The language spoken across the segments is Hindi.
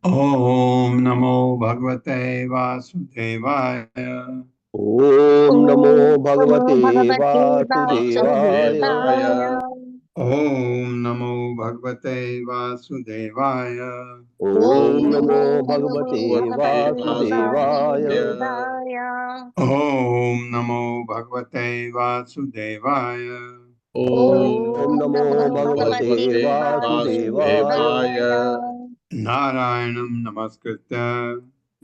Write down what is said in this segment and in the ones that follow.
ओम नमो भगवते वासुदेवाय। ओम नमो ओम नमो भगवते भगवते वासुदेवाय। वासुदेवाय। ओम नमो भगवते वासुदेवाय। ओम नमो ओम नमो भगवते भगवते वासुदेवाय। वासुदेवाय। ओम नमो भगवते वासुदेवाय। ओम ओम नमो नमो भगवते भगवते वासुदेवाय। वासुदेवाय। नारायणं नमस्कृत्य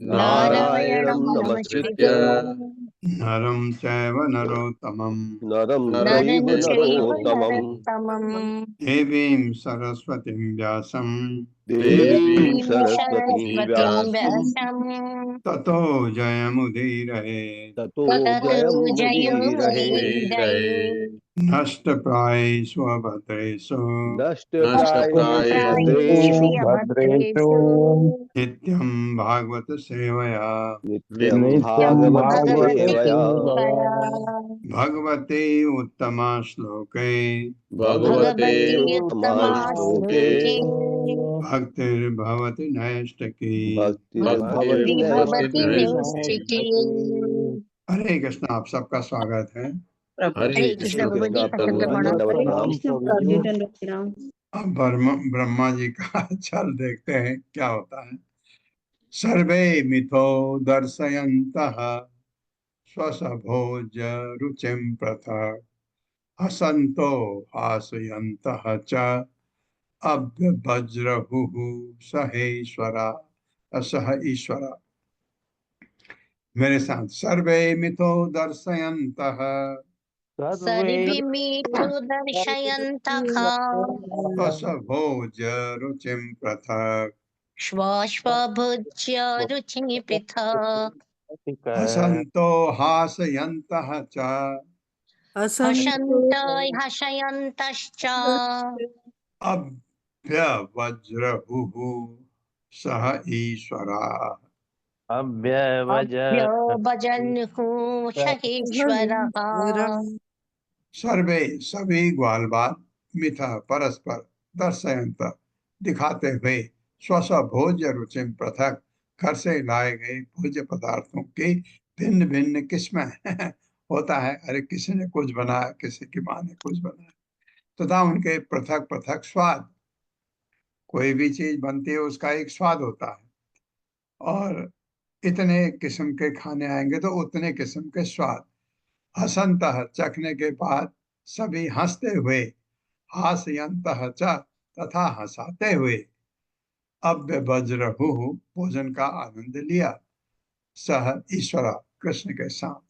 नारायणं नारायणं नमस्कृत्य नमस्कृत्य नरं चैव नरोत्तमं नरं चैव नरं चैव नरोत्तमम् नरोत्तमम् देवीं सरस्वतीं व्यासं देवीं देवीं सरस्वतीं सरस्वतीं व्यासं व्यासम् ततो जयमुदीरये। ततो ततो जयमुदीरये। जयमुदीरये। नष्टप्रायेषु अभद्रेषु नष्टप्रायेषु भद्रेषु नष्टप्रायेषु अभद्रेषु नित्यं भागवत सेवया नित्यं नित्यं भागवत भगवत सेवया। सेवया। भगवते उत्तमा श्लोके भगवते भगवति उत्तमा उत्तमा श्लोके श्लोके भक्तिर्भवति नैष्टकी। भक्तिर्भवति भक्तिर्भवति नैष्ठिकी। नैष्ठिकी। हरे कृष्ण, आप सबका स्वागत है। हरे श्री कृष्ण प्रभु जी, कृष्णा प्रभु अष्टोत्तर जी, प्रणाम दंडवत करें। प्रणाम। अब ब्रह्मा जी का चल देखते हैं क्या होता है। सर्वे मिथो दर्शयन्तः स्वसभोज रुचिं पृथक् हसन्तो हासयन्तः च अभ्यवज्रहुः सहेश्वरा सह ईश्वरा। मेरे साथ सर्वे मिथो दर्शयन्तः सर्वमितो दर्शयन्तः स्वसभोज रुचिं पृथक् श्वाश्वभुज्य रुचिः पृथक् हसन्तो हासयन्तः च असंतो हसन्त हसयन्तश्च अभ्यवज्रहुः सह ईश्वरा। अभ्यवजन्हुः सहीश्वरः। सर्वे सभी ग्वाल बाल मिथा परस्पर दर्शयंत दिखाते हुए स्व भोज्य रुचिम पृथक घर से लाए गए भोज्य पदार्थों की भिन्न भिन्न किस्में होता है। अरे किसी ने कुछ बनाया, किसी की माँ ने कुछ बनाया, तथा उनके पृथक पृथक स्वाद। कोई भी चीज बनती है उसका एक स्वाद होता है, और इतने किस्म के खाने आएंगे तो उतने किस्म के स्वाद। हसंतः चखने के बाद सभी हंसते हुए, हास्यन्तः च तथा हंसाते हुए, अव्यवज्रहुः भोजन का आनंद लिया, सह ईश्वर कृष्ण के साथ।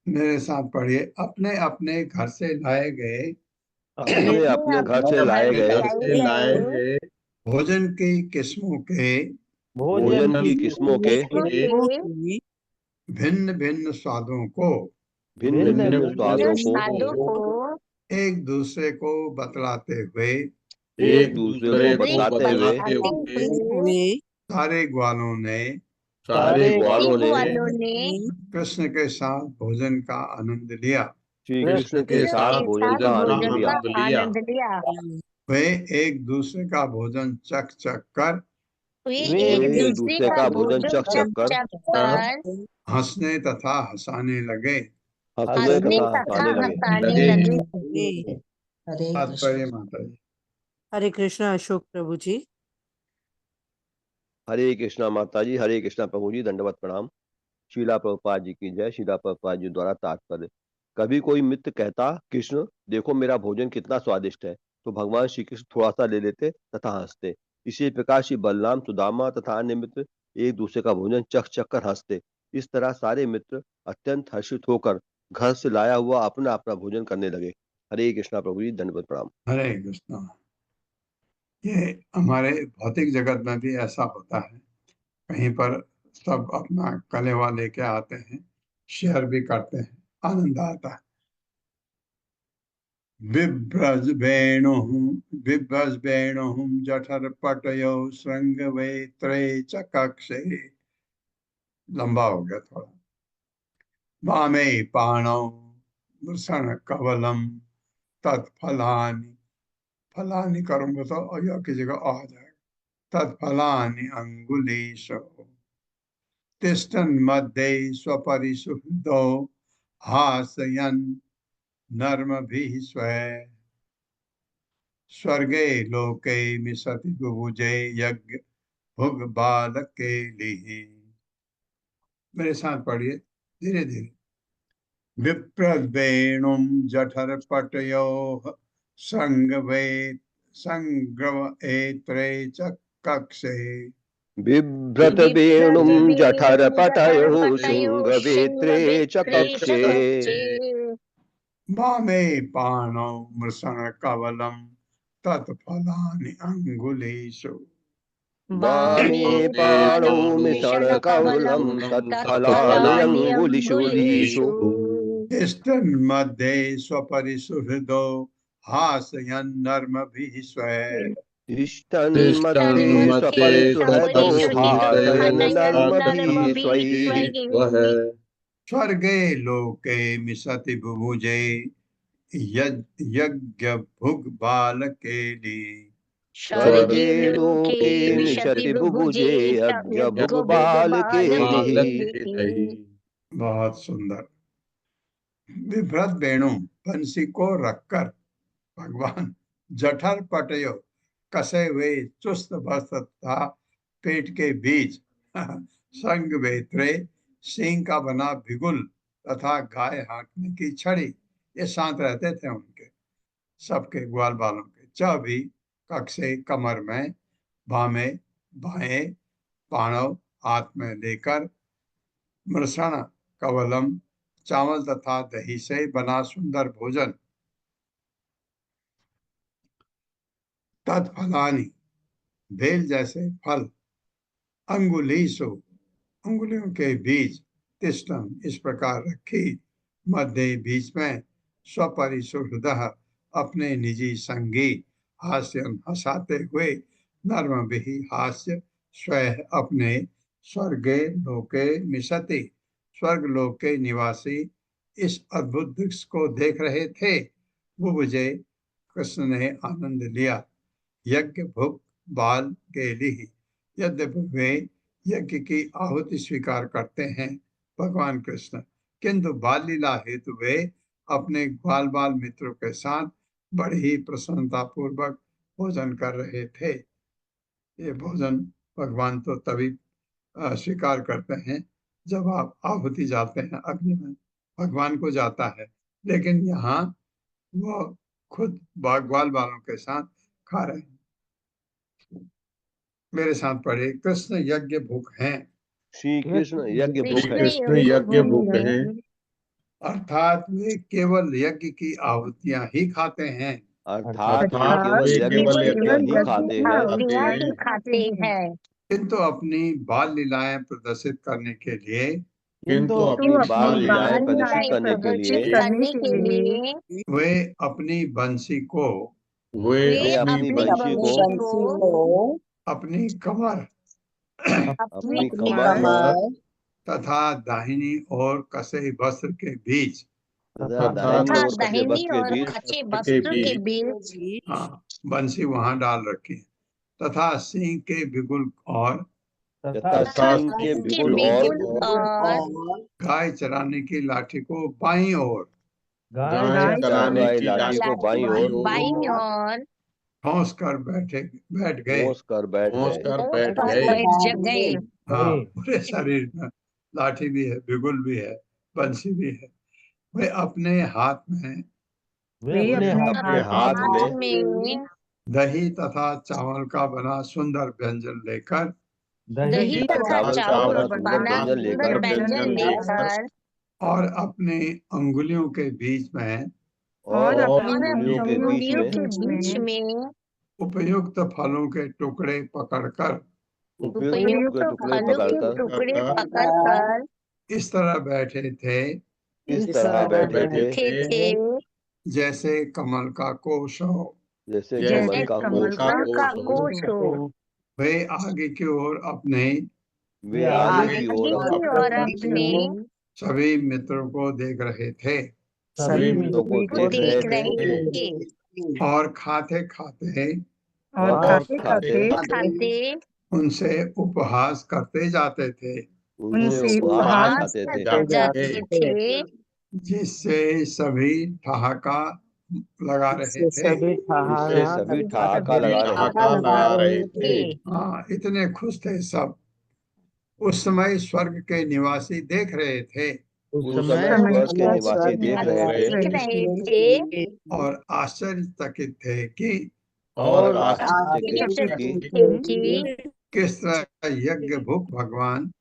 मेरे साथ पढ़िए। अपने अपने घर से लाए गए अपने अपने घर से लाए गए भोजन की किस्मों के भोजन की किस्मों के भिन्न भिन्न स्वादों को भिन्न भिन्न स्वादों को स्वादों को एक दूसरे को बतलाते हुए एक दूसरे को बतलाते हुए सारे ग्वालों ने सारे ग्वालों ने वालों ने कृष्ण के साथ भोजन का आनंद लिया। श्री कृष्ण के साथ के भोजन साथ का आनंद भोजन लिया। का आनंद लिया। वे एक दूसरे का भोजन चख चख कर वे वे एक एक दूसरे दूसरे का का भोजन भोजन चख चख चख कर चख कर हंसने तथा हंसाने लगे। हंसने हंसने तथा तथा हंसाने लगे। हंसाने लगे। तात्पर्य माता जी। हरे कृष्णा अशोक प्रभु जी। हरे कृष्णा माता जी, हरे कृष्णा प्रभु जी, दंडवत प्रणाम। शीला प्रभुपाद जी की जय। शीला प्रभुपाद जी द्वारा तात्पर्य। कभी कोई मित्र कहता, कृष्ण देखो मेरा भोजन कितना स्वादिष्ट है, तो भगवान श्री कृष्ण थोड़ा सा ले लेते तथा हंसते। इसी प्रकार श्री बलराम, सुदामा तथा अन्य मित्र एक दूसरे का भोजन चख चख कर हंसते। इस तरह सारे मित्र अत्यंत हर्षित होकर घर से लाया हुआ अपना अपना भोजन करने लगे। हरे कृष्णा प्रभु जी, दंडवत प्रणाम। हरे कृष्णा। ये हमारे भौतिक जगत में भी ऐसा होता है। कहीं पर सब अपना कलेवा लेके आते हैं, शेयर भी करते हैं, आनंद आता है। बिभ्रज वेणुः बिभ्रज वेणुः जठर पटयो श्रृंग वे त्रय चकक्षे। लंबा हो गया थोड़ा। वामे पाणौ वृषण कवलम तत्फलानि, फलानि करूंगा तो अय की जगह आ जाएगा। तत्फलानि अंगुलीषु तिष्ठन् मध्ये स्वपरिसुहृदो हासयन् नर्मभिः स्वै स्वर्गे लोके मिशति बुभुजे यज्ञ भुग बालके लिहि। मेरे साथ पढ़िए धीरे धीरे। विप्रवेणुं जठरपटयोः संग्रवएत्रे च कक्षे बिभ्रत वेणुं जठरपटयोः शुङ्गवेत्रे च कक्षे वामे पाणौ मृषणकवलं तत्फलानि अंगुलीषु वामे पाणौ मिषणकवलं तत्फलान्यङ्गुलिषु तिष्ठन्मध्ये स्वपरिसुहृदो हासयन् नर्मभिः स्वै तिष्ठन्मध्ये स्वपरिसुहृदो हासयन् नर्मभिः स्वैः स्वर्गे लोके मिशति बुभुजे यज्ञ भुग बालकेली स्वर्गे लोके मिशति बुभुजे यज्ञभुग्बालकेलिः। बहुत सुंदर। विभ्रत वेणु बंसी को रखकर भगवान जठर पटयो कसे हुए चुस्त बस्त तथा पेट के बीच संग वेत्रे सिंह का बना बिगुल तथा गाय हाँकने की छड़ी, ये शांत रहते थे उनके सबके ग्वाल बालों के। च भी कक्षे कमर में, बामे बाएं पाणव हाथ में लेकर, मृषण कवलम चावल तथा दही से बना सुंदर भोजन, तत्फलानि बेल जैसे फल, अंगुलीसु अंगुलियों के बीच, तिष्ठम इस प्रकार रखी, मध्य बीच में, स्वपरिसुहृदः अपने निजी संगी, हास्यन हंसाते हुए, नर्म भी हास्य स्वयं अपने, स्वर्गे लोके मिशति स्वर्ग लोक के निवासी इस अद्भुत दृश्य को देख रहे थे। वो मुझे कृष्ण ने आनंद लिया। यज्ञ भुग बाल के लिए, यद्यपि वे यज्ञ की आहुति स्वीकार करते हैं भगवान कृष्ण, किंतु बाल लीला हेतु वे अपने ग्वाल बाल मित्रों के साथ बड़ी ही प्रसन्नता पूर्वक भोजन कर रहे थे। ये भोजन भगवान तो तभी स्वीकार करते हैं जब आप आहुति जाते हैं अग्नि में, भगवान को जाता है, लेकिन यहाँ वो खुद ग्वाल बालों के साथ खा रहे हैं। मेरे साथ पढ़े, कृष्ण यज्ञ भूख हैं। श्री कृष्ण यज्ञ भूख है। कृष्ण यज्ञ भूख हैं, अर्थात वे केवल यज्ञ की आहुतियां ही खाते हैं। अर्थात वे केवल वे यज्ञ केवल की आहुतियां ही खाते हैं, आहुतियां खाते हैं, किंतु अपनी बाल लीलाएं प्रदर्शित करने के लिए किंतु अपनी बाल लीलाएं प्रदर्शित करने के लिए वे अपनी बंसी को वे अपनी बंशी को अपनी कमर अपनी कमर तथा दाहिनी और कसे वस्त्र के बीच, तथा दाहिनी और कसे दाहिनी वस्त्र और के बीच कच्चे वस्त्र के बीच हाँ, बंसी वहां डाल रखी, तथा सिंह के बिगुल और तथा सिंह के बिगुल और गाय चराने की लाठी को बाईं ओर गाय चराने गाय की लाठी को बाईं ओर बाईं ओर ठोंस कर बैठ गए। पहुंच कर बैठ पहुंच गए। कर बैठ बैठ गए। गए। हाँ, पूरे शरीर में लाठी भी है, बिगुल भी है, बंसी भी है। वे अपने हाथ में अपने हाथ में दही तथा चावल का बना सुंदर व्यंजन लेकर, दही तथा चावल बना सुंदर व्यंजन लेकर और अपने अंगुलियों के बीच में और और उंगलियों के बीच उंगलियों में के बीच में उपयुक्त फलों के टुकड़े पकड़कर उपयुक्त के टुकड़े फलों के पकड़कर टुकड़े पकड़कर इस तरह बैठे थे इस तरह बैठे थे थे जैसे कमल का कोश हो। जैसे जैसे कमल का कमल कोश का हो। का कोश हो। कोश हो। वे आगे की ओर अपने वे आगे आगे की ओर की ओर अपने सभी मित्रों को देख रहे थे। सभी मित्रों को मित्रों देख को रहे देख थे रहे थे और खाते खाते और खाते खाते उनसे उपहास करते जाते थे, उनसे उपहास खाते थे, जाते थे, जिससे सभी ठहाका लगा रहे इससे थे। सभी जिससे ठहाका सभी ठहाका लगा रहे थे। ठहाका लगा रहे थे। हाँ, इतने खुश थे सब। उस समय स्वर्ग के निवासी देख रहे थे उस समय स्वर्ग के निवासी देख रहे थे देख रहे थे और आश्चर्यचकित थे कि और और आश्चर्यचकित थे कि कि किस तरह यज्ञ भूख भगवान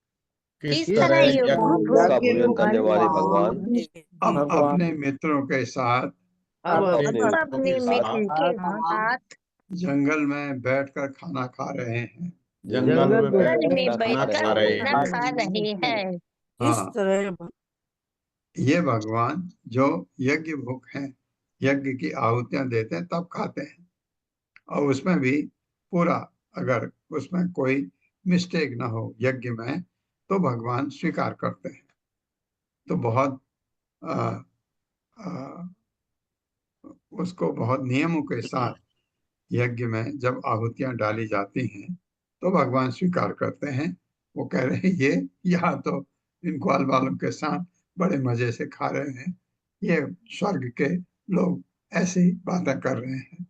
किस तरह ये भूख का भोजन करने वाले भगवान अब अपने मित्रों के साथ अब अपने मित्रों अपने के साथ मित्र के साथ जंगल में बैठकर खाना खा रहे हैं। जंगल में जंगल में खाना खा बैठकर रहे हैं। खाना खा रहे हैं। इस हाँ, तरह ये भगवान जो यज्ञ भूख हैं, यज्ञ की आहुतियां देते हैं तब खाते हैं, और उसमें भी पूरा, अगर उसमें कोई मिस्टेक ना हो यज्ञ में, तो भगवान स्वीकार करते हैं। तो बहुत आ, आ, उसको बहुत नियमों के साथ यज्ञ में जब आहुतियां डाली जाती हैं तो भगवान स्वीकार करते हैं। वो कह रहे हैं ये यहाँ तो इन ग्वाल वालों के साथ बड़े मजे से खा रहे हैं, ये स्वर्ग के लोग ऐसी बातें कर रहे हैं।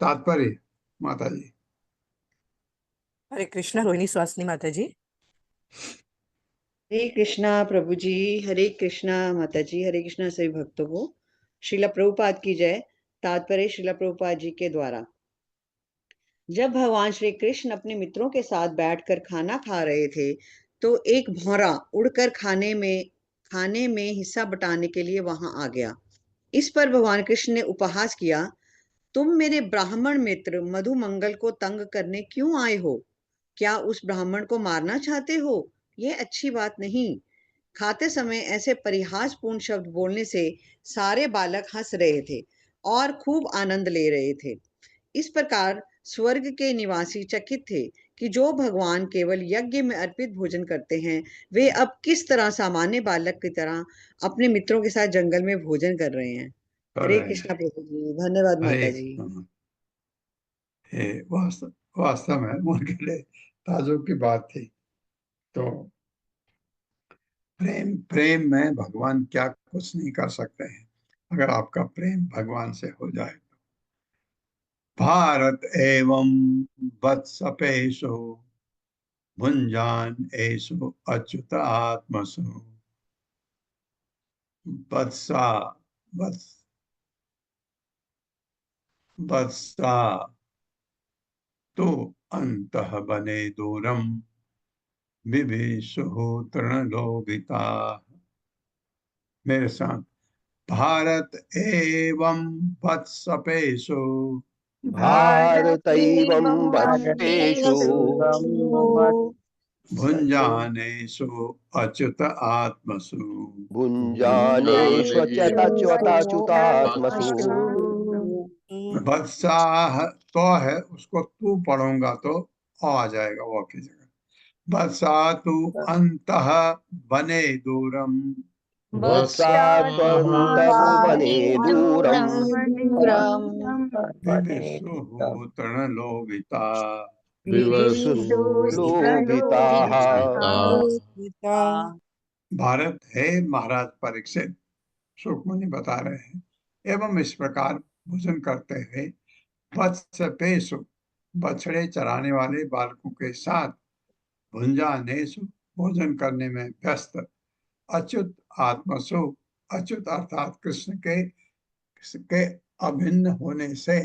तात्पर्य माता जी। हरे कृष्णा रोहिणी सुहासिनी माता जी। हरे कृष्णा प्रभु जी। हरे कृष्णा माता जी। हरे कृष्णा सभी भक्तों को श्रीला प्रभुपाद की जय। तात्पर्य श्रीला प्रभुपाद जी के द्वारा। जब भगवान श्री कृष्ण अपने मित्रों के साथ बैठकर खाना खा रहे थे तो एक भौरा उड़कर खाने में हिस्सा बटाने के लिए वहां आ गया। इस पर भगवान कृष्ण ने उपहास किया, तुम मेरे ब्राह्मण मित्र मधुमंगल को तंग करने क्यों आए हो? क्या उस ब्राह्मण को मारना चाहते हो? ये अच्छी बात नहीं। खाते समय ऐसे परिहासपूर्ण शब्द बोलने से सारे बालक हंस रहे थे और खूब आनंद ले रहे थे। इस प्रकार स्वर्ग के निवासी चकित थे कि जो भगवान केवल यज्ञ में अर्पित भोजन करते हैं, वे अब किस तरह सामान्य बालक की तरह अपने मित्रों के साथ जंगल में भोजन कर रहे हैं। हरे कृष्णा प्रभु जी। धन्यवाद हरे माता जी। ये वास्तव में उनके लिए ताजुब की बात थी। तो प्रेम प्रेम में भगवान क्या कुछ नहीं कर सकते हैं, अगर आपका प्रेम भगवान से हो जाए तो। भारत एवं वत्सपेशु भुंजान एषु अच्युत आत्मसु वत्सा वत्स वत्सा तो अंतः बने दूरम विभीषु तृणलोभिता। मेरे साथ, भारत एवं वत्सपेशु भारतैवं वत्सेषु भुञ्जानेषु अच्युत आत्मसु भुञ्जानेषु च्युताच्युतात्मसु वत्साह तो है, उसको तू पढ़ूंगा तो आ जाएगा वो की जगह। वत्सा तू अंतः बने दूरम वत्सात्वन्तः वने दूरम् विविशुः तृणलोभिता। लोभिताः। भारत है महाराज परीक्षित, सुखमुनि बता रहे हैं, एवं इस प्रकार भोजन करते हुए वत्सपेशु बछड़े चराने वाले बालकों के साथ भुंजानेषु भोजन करने में व्यस्त अच्युत आत्मसु, अच्युत अर्थात कृष्ण के अभिन्न होने से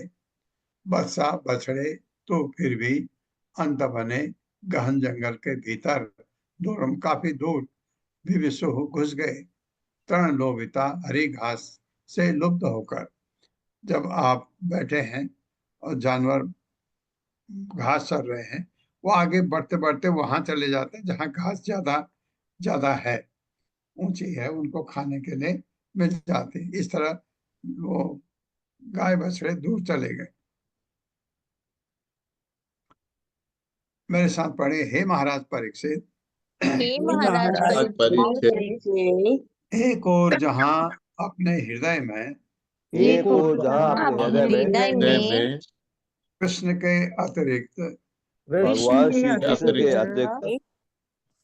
बत्सा बछड़े तो फिर भी अंत बने गहन जंगल के भीतर दूरम काफी दूर विविशु घुस गए तृण लोभिता हरी घास से लुप्त होकर। जब आप बैठे हैं और जानवर घास चर रहे हैं, वो आगे बढ़ते बढ़ते वहां चले जाते हैं जहां घास ज्यादा ज्यादा है, ऊंची है, उनको खाने के लिए मिल जाती। इस तरह वो गाय बछड़े दूर चले गए। मेरे साथ पढ़े, हे महाराज परीक्षित, हे महाराज परीक्षित एक और जहां अपने हृदय में एक ओर जहाँ अपने अपने हृदय में हृदय में कृष्ण के अतिरिक्त भगवान श्री कृष्ण के अतिरिक्त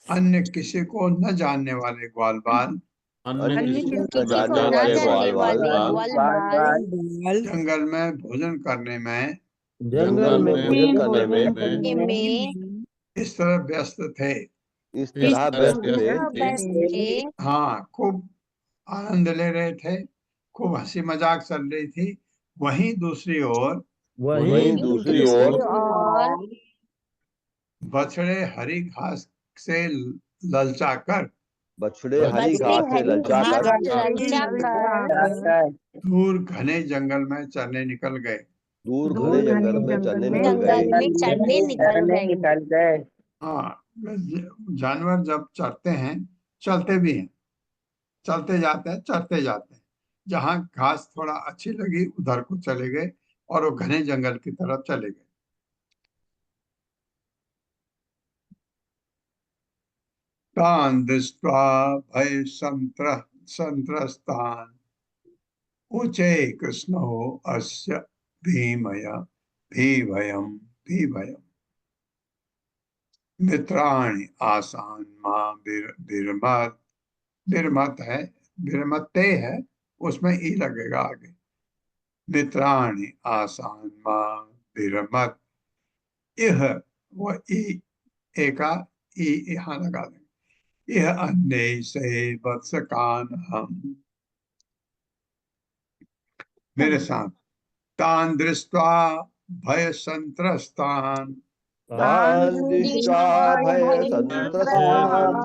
अन्य किसी को न जानने वाले ग्वाल बाल अन्य किसी को किसी जानने को ना वाले जानने ग्वाल वाले बाल ग्वाल बाल जंगल में भोजन करने में जंगल में भोजन करने में में इस तरह व्यस्त थे। इस तरह व्यस्त थे व्यस्त थे हाँ, खूब आनंद ले रहे थे, खूब हंसी मजाक चल रही थी। वहीं दूसरी ओर वहीं दूसरी ओर और बछड़े हरी घास से ललचाकर बछड़े हरी बछड़े घास से हरी ललचा घास कर ललचा कर दूर घने जंगल में चरने निकल गए। दूर घने जंगल में चलने निकल जंगल गए। में चढ़ने निकल गए। हाँ, जानवर जब चरते हैं चलते भी हैं, चलते जाते हैं, चरते जाते हैं। जहाँ घास थोड़ा अच्छी लगी उधर को चले गए और वो घने जंगल की तरफ चले गए। तान् दृष्ट्वा भय संत्रस्तान् ऊचे कृष्णो अस्य भीभयम् मित्राणि आसान् मां विरमत्। विरमत है, विरमते है, उसमें ई लगेगा आगे। मित्राणि आसान् मां विरमत्। यह वो ई एका ई यहाँ लगा देंगे। यह अन्य से वत्सकान हम, मेरे साथ। तान् दृष्ट्वा भय संत्रस्तान् तान् दृष्ट्वा भय संत्रस्तान्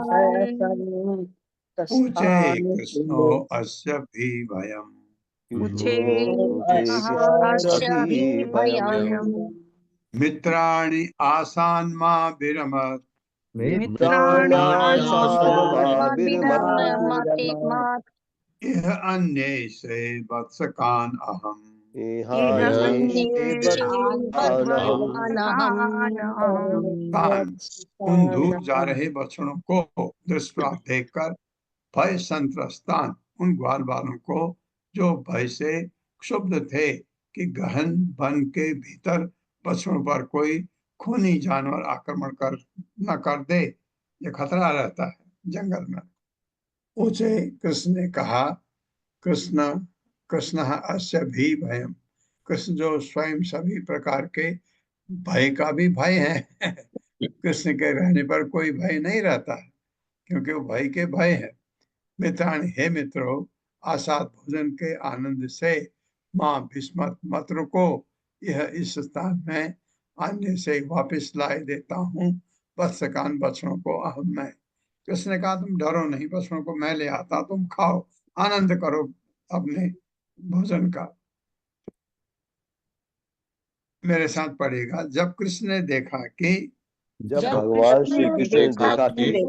ऊचे कृष्णो अस्य भी भयम्। ऊचे कृष्ण भयम् मित्राणि आसान् मा विरमत्। मित्राण्याशान् मा विरमत् इह अन्ये से वत्सकान् अहम्। तान्, उन दूर जा रहे बछड़ों को दृष्टवा देखकर भय संत्रस्तान, उन ग्वाल बालों को जो भय से क्षुब्ध थे कि गहन वन के भीतर बछड़ों पर कोई खूनी जानवर आक्रमण कर न कर दे, ये खतरा रहता है जंगल में। ऊंचे कृष्ण ने कहा, कृष्ण कृष्ण अस्य भी भयम। कृष्ण जो स्वयं सभी प्रकार के भय का भी भय है। कृष्ण के रहने पर कोई भय नहीं रहता है, क्योंकि वो भय के भय है। मित्राणि, हे मित्रों, आसाद भोजन के आनंद से मां विस्मत मत रुको। यह इस स्थान में अन्य से वापस लाए देता हूँ वत्सकान, बछड़ों को अहम मैं। कृष्ण ने कहा, तुम डरो नहीं, बछड़ों को मैं ले आता, तुम खाओ, आनंद करो अपने भोजन का। मेरे साथ पड़ेगा। जब कृष्ण ने देखा कि जब भगवान श्री कृष्ण ने देखा कि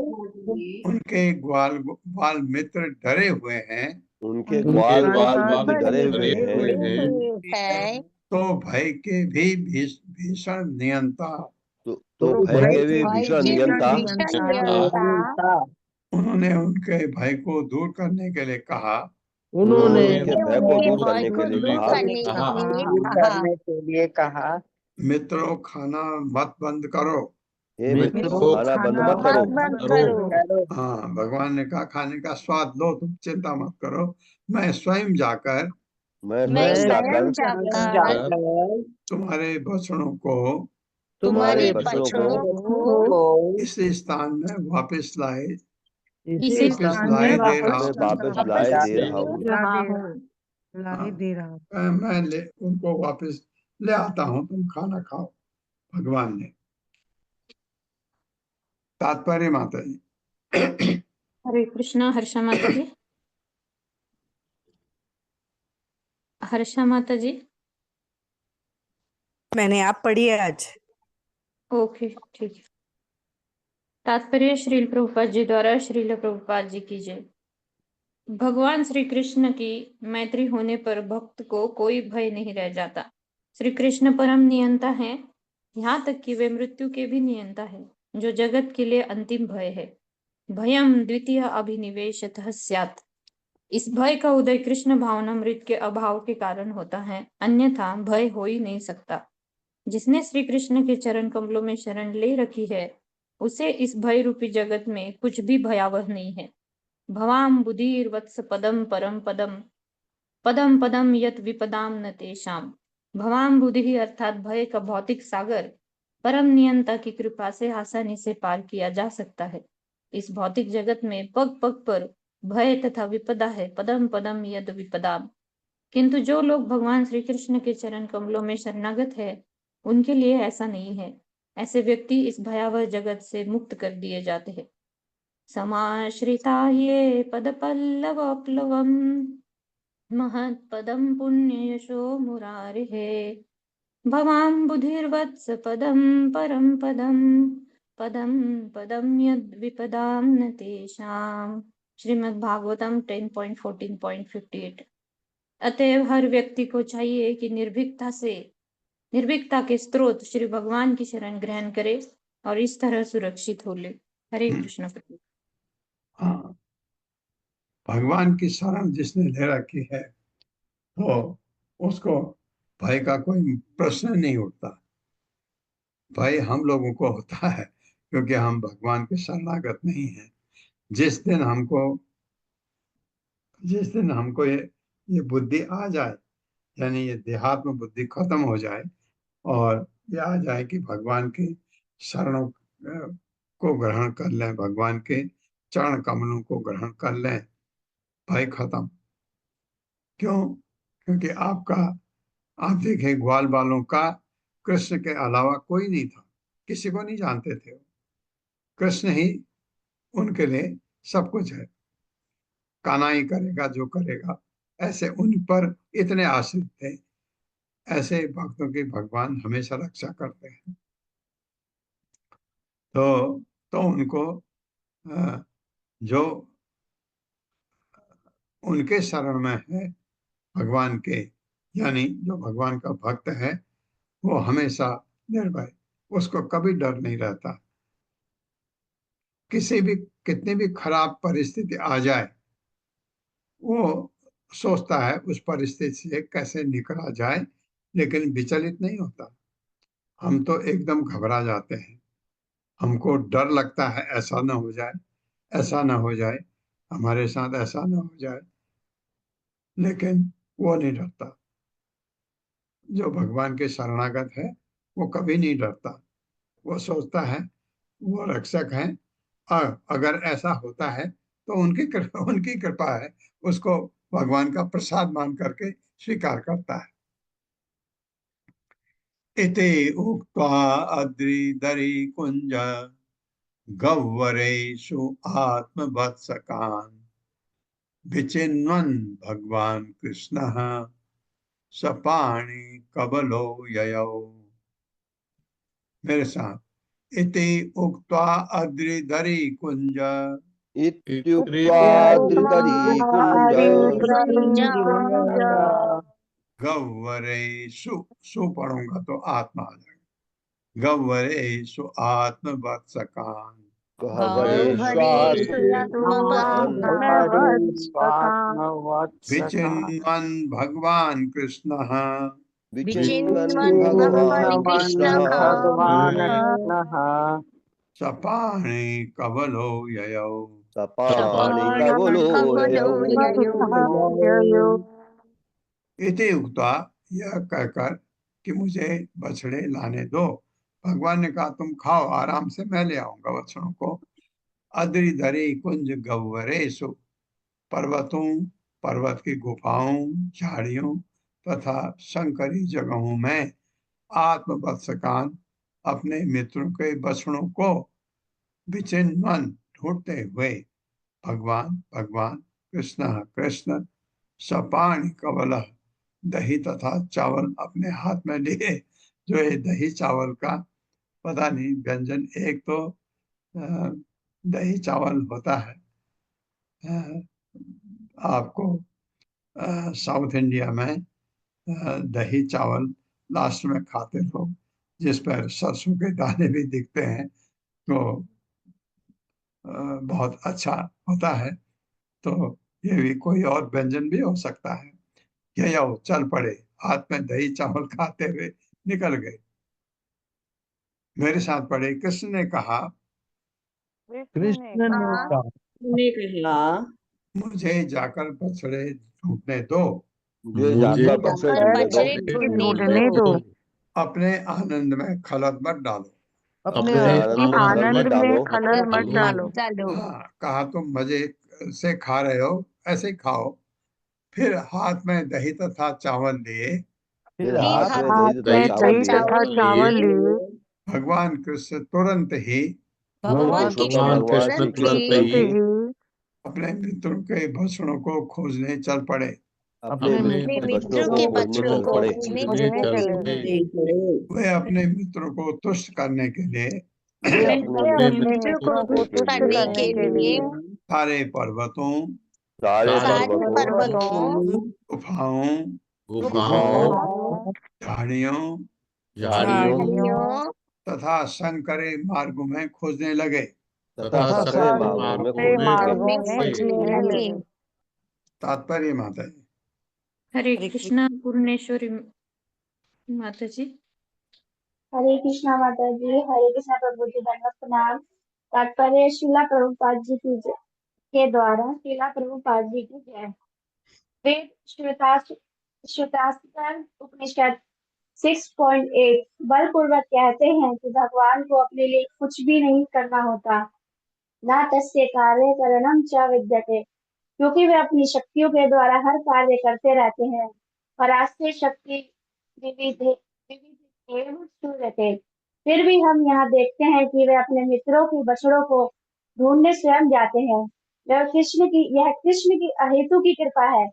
उनके ग्वाल मित्र डरे हुए हैं, उनके ग्वाल मित्र डरे हुए हैं है तो भय के भी भीषण नियंता तो भय के भी भीषण नियंता उन्होंने उनके भय को दूर करने के लिए कहा, उन्होंने उनके भय को दूर करने के लिए कहा, मित्रों, खाना मत बंद करो। हे मित्रों, खाना बंद मत करो। हाँ, भगवान ने कहा, खाने का स्वाद लो, तुम चिंता मत करो, मैं स्वयं जाकर मैं स्वयं जाकर तुम्हारे बछड़ों को तुम्हारे बछड़ों बछड़ों को को इस स्थान में वापस लाए इसी दे रहा हूँ। वापस लाए दे रहा हूँ। हाँ, मैं उनको वापस ले आता हूँ, तुम खाना खाओ। भगवान ने। तात्पर्य माता जी। हरे कृष्णा। हर्षा माता जी। हर्षा माता जी। मैंने आप पढ़ी है आज। ओके, ठीक है। तात्पर्य श्रील प्रभुपाद जी द्वारा श्रील प्रभुपाद जी की जय। भगवान श्री कृष्ण की मैत्री होने पर भक्त को कोई भय नहीं रह जाता। श्री कृष्ण परम नियंता है, यहाँ तक कि वे मृत्यु के भी नियंता है, जो जगत के लिए अंतिम भय है। भयम द्वितीय अभिनिवेशतः स्यात्। इस भय का उदय कृष्ण भावनामृत के अभाव के कारण होता है, अन्यथा भय हो ही नहीं सकता। जिसने श्री कृष्ण के चरण कमलों में शरण ले रखी है, उसे इस भय रूपी जगत में कुछ भी भयावह नहीं है। भवाम बुधिर वत्स पदम परम पदम, पदम पदम यत विपदाम न तेषाम। भवाम बुद्धि अर्थात भय का भौतिक सागर परम नियंता की कृपा से आसानी से पार किया जा सकता है। इस भौतिक जगत में पग पग पर भय तथा विपदा है, पदम पदम यद विपदाम। किंतु जो लोग भगवान श्री कृष्ण के चरण कमलों में शरणागत है, उनके लिए ऐसा नहीं है। ऐसे व्यक्ति इस भयावह जगत से मुक्त कर दिए जाते हैं। समाश्रिता ये पद पल्लवप्लवम महत्पदं पुण्ययशो मुरारिः भवां बुधिर्वत्स पदं परं पदं पदं पदं यद् विपदां न तेषाम्। श्रीमद् भागवतम 10.14.58। अतएव हर व्यक्ति को चाहिए कि निर्भीकता के स्रोत श्री भगवान की शरण ग्रहण करे और इस तरह सुरक्षित हो ले। हरे कृष्ण प्रभु। हाँ, भगवान की शरण जिसने ले रखी है तो उसको भय का कोई प्रश्न नहीं उठता। भय हम लोगों को होता है क्योंकि हम भगवान के शरणागत नहीं हैं। जिस दिन हमको ये बुद्धि आ जाए, यानी ये देहात्म बुद्धि खत्म हो जाए और ये आ जाए कि भगवान के शरणों को ग्रहण कर लें, भगवान के चरण कमलों को ग्रहण कर लें, भय खत्म। क्यों? क्योंकि आप देखें, ग्वाल बालों का कृष्ण के अलावा कोई नहीं था, किसी को नहीं जानते थे। कृष्ण ही उनके लिए सब कुछ है। कान्हा ही करेगा जो करेगा, ऐसे उन पर इतने आश्रित थे। ऐसे भक्तों की भगवान हमेशा रक्षा करते हैं। तो उनको जो उनके शरण में है भगवान के, यानी जो भगवान का भक्त है, वो हमेशा निर्भय, उसको कभी डर नहीं रहता। कितनी भी खराब परिस्थिति आ जाए, वो सोचता है उस परिस्थिति से कैसे निकला जाए, लेकिन विचलित नहीं होता। हम तो एकदम घबरा जाते हैं, हमको डर लगता है ऐसा ना हो जाए, ऐसा ना हो जाए, हमारे साथ ऐसा ना हो जाए, लेकिन वो नहीं डरता। जो भगवान के शरणागत है वो कभी नहीं डरता। वो सोचता है वो रक्षक हैं, और अगर ऐसा होता है तो उनकी कृपा है, उसको भगवान का प्रसाद मान करके स्वीकार करता है। इति उक्त्वा अद्रिदरी कुंज गह्वरेषु आत्मवत्सकान् विचिन्वन् भगवान कृष्णः सपाणि कबलो ययौ। मेरे साथ। इति उक्त्वा अद्रिदरी कुंज इत्युक्त्वा द्रिदरी कुंज गह्वरेषु, सु पढ़ूंगा तो आत्मा आ जाएगा, गह्वरेषु आत्मवत्सकान् विचिन्वन् भगवान कृष्णः विचिन्वन् भगवान् कृष्णः सपाणि कबलो ययौ। सपाणि कबलो इति उक्त्वा, यह कहकर कि मुझे बछड़े लाने दो, भगवान ने कहा तुम खाओ आराम से, मैं ले आऊंगा बछड़ों को। अद्रिधरी कुंज गह्वरेषु, पर्वत की गुफाओं, झाड़ियों तथा संकरी जगहों में आत्मवत्सकान, अपने मित्रों के बछड़ों को विचिन्न मन ढूंढते हुए भगवान भगवान कृष्ण कृष्ण सपाणि कबल, दही तथा चावल अपने हाथ में लिए। जो है दही चावल का पता नहीं व्यंजन, एक तो दही चावल होता है, आपको साउथ इंडिया में दही चावल लास्ट में खाते लोग, जिस पर सरसों के दाने भी दिखते हैं, तो बहुत अच्छा होता है। तो ये भी कोई और व्यंजन भी हो सकता है। ये आओ चल पड़े, हाथ में दही चावल खाते हुए निकल गए। मेरे साथ पढ़े, कृष्ण ने कहा, कृष्ण ने हाँ। कहा, ने कहा, मुझे जाकर बछड़े ढूंढने दो, मुझे मुझे जाकर बछड़े जाकर ढूंढने दो, बछड़े ढूंढने दो, अपने आनंद में खलत मत डालो। अपने आनंद में खलल मत डालो। खलल मत डालो। हाँ, कहा तुम मजे से खा रहे हो, ऐसे ही खाओ। फिर हाथ में दही तथा चावल लिए फिर फिर हाथ में दही तथा दही चावल लिए चावल लिए भगवान कृष्ण तुरंत ही भगवान कृष्ण भगवान श्री तुरंत कृष्ण ही अपने मित्रों के बछड़ों को खोजने चल पड़े। अपने अपने बछड़ों मित्रों को के खोजने बछड़ों चल को पड़े। खोजने चल पड़े। वे अपने मित्रों को तुष्ट करने के लिए वे अपने अपने मित्रों को तुष्ट करने के लिए सारे पर्वतों, सारे सारे पर्वतों, पर्वतों, गुफाओं, गुफाओं, झाड़ियों झाड़ियों झाड़ियों तथा संकरे मार्गों में खोजने लगे। तथा सकरे मार्गों में खोजने में लगे। खोजने लगे। तात्पर्य माता जी, हरे कृष्णा पूर्णेश्वरी माता जी। हरे कृष्णा माता जी, हरे कृष्णा प्रभु जी, दंडवत प्रणाम। तात्पर्य श्रीला प्रभुपाद जी की के द्वारा श्रीला प्रभुपाद जी की जय। वेद श्रुतास्त्र उपनिषद 6.8 बलपूर्वक कहते हैं कि भगवान को अपने लिए कुछ भी नहीं करना होता, न तस्य कार्य करणम च विद्यते, क्योंकि वे अपनी शक्तियों के द्वारा हर कार्य करते रहते हैं। परास्य शक्ति विविधे विविधेव सूयते। फिर भी हम यहाँ देखते हैं कि वे अपने मित्रों की बछड़ों को ढूंढने स्वयं जाते हैं। यह कृष्ण की अहेतु की कृपा है।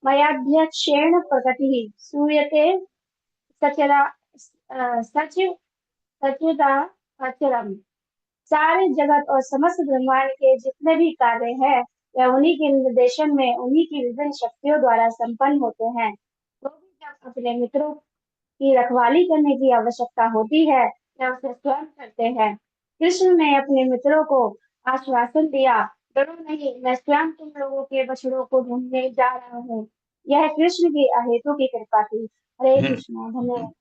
मयाध्यक्षेण प्रकृति सूयते सचरा सच सचेता अचरम। सारे जगत और समस्त ब्रह्मांड के जितने भी कार्य हैं, वह उन्हीं के निर्देशन में उन्हीं की विभिन्न शक्तियों द्वारा संपन्न होते हैं। तो भी जब अपने मित्रों की रखवाली करने की आवश्यकता होती है, वे उसे स्वयं करते हैं। कृष्ण ने अपने मित्रों को आश्वासन दिया, डरो नहीं, मैं स्वयं तुम लोगों के बछड़ों को ढूंढने जा रहा हूँ। यह कृष्ण की अहेतु की कृपा थी। हरे कृष्णा। धन्यवाद।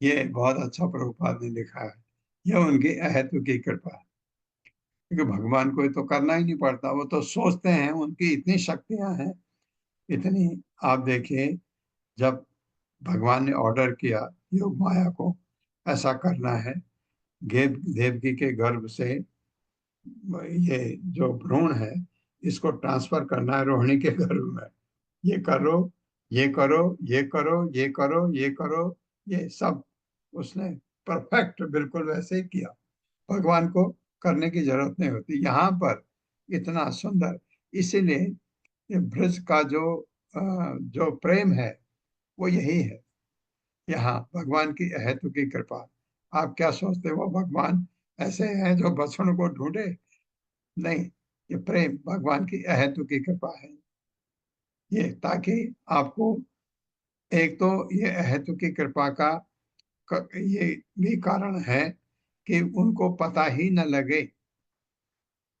ये बहुत अच्छा प्रभुपाद ने लिखा है। यह उनकी अहेतु की कृपा है, क्योंकि भगवान को तो करना ही नहीं पड़ता, वो तो सोचते हैं, उनकी इतनी शक्तियां हैं, इतनी। आप देखिए, जब भगवान ने ऑर्डर किया योग माया को ऐसा करना है, देवकी के गर्भ से ये जो भ्रूण है इसको ट्रांसफर करना है रोहिणी के गर्भ में, ये करो, ये करो, ये करो, ये करो, ये करो, ये सब उसने परफेक्ट बिल्कुल वैसे ही किया। भगवान को करने की जरूरत नहीं होती। यहाँ पर इतना सुंदर, इसीलिए ये ब्रज का जो प्रेम है वो यही है। यहाँ भगवान की अहेतु की कृपा। आप क्या सोचते हो भगवान ऐसे हैं जो बछड़ों को ढूंढे? नहीं, ये प्रेम भगवान की अहेतु की कृपा है। ये ताकि आपको, एक तो ये अहेतु की कृपा का ये भी कारण है कि उनको पता ही न लगे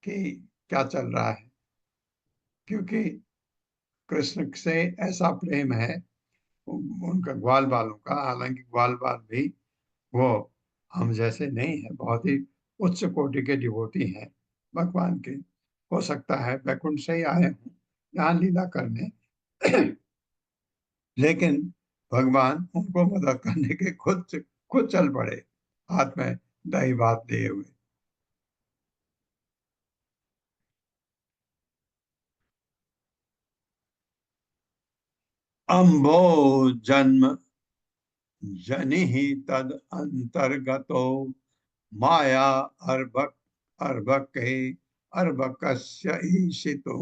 कि क्या चल रहा है, क्योंकि कृष्ण से ऐसा प्रेम है उनका ग्वाल बालों का। हालांकि ग्वाल बाल भी वो हम जैसे नहीं है, बहुत ही उच्च कोटि के डिवोटी हैं भगवान के। हो सकता है वैकुंठ से ही आए हों यहाँ लीला करने, लेकिन भगवान उनको मदद करने के खुद चल पड़े, हाथ में दही भात लिए हुए। अम्भो जन्म जनि तद अंतर्गतो माया अर्भक अर्भके अर्भकस्य ईशितो।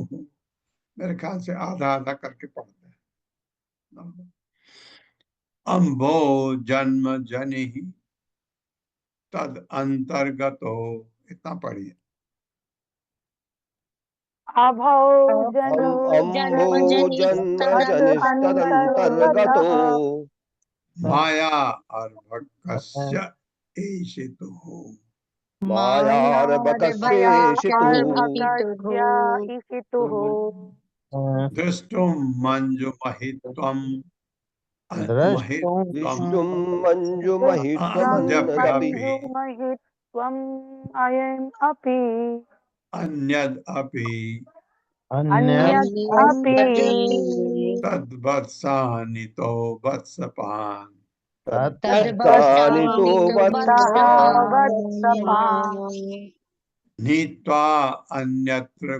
मेरे ख्याल से आधा आधा करके पढ़ते हैं। अम्भो जन्म जनि तद अंतर्गतो, इतना पढ़िए। अम्भो जन्म जनिस्तदन्तर्गतो माया अर्भकस्य ईशितो। मायार्भकस्येषितुः। मायार्भकस्येषितुः। दृष्टुम मंजुमहित्वम महित्वम दृष्टुम मंजुमहित्वमन्यदपि मंजुमहित्वम् अयम् अपि अन्यदपि अन्यदपि तद्वत्सानितो वत्सपान् तत्तानितो वत्सपान् नीत्वा अन्यत्र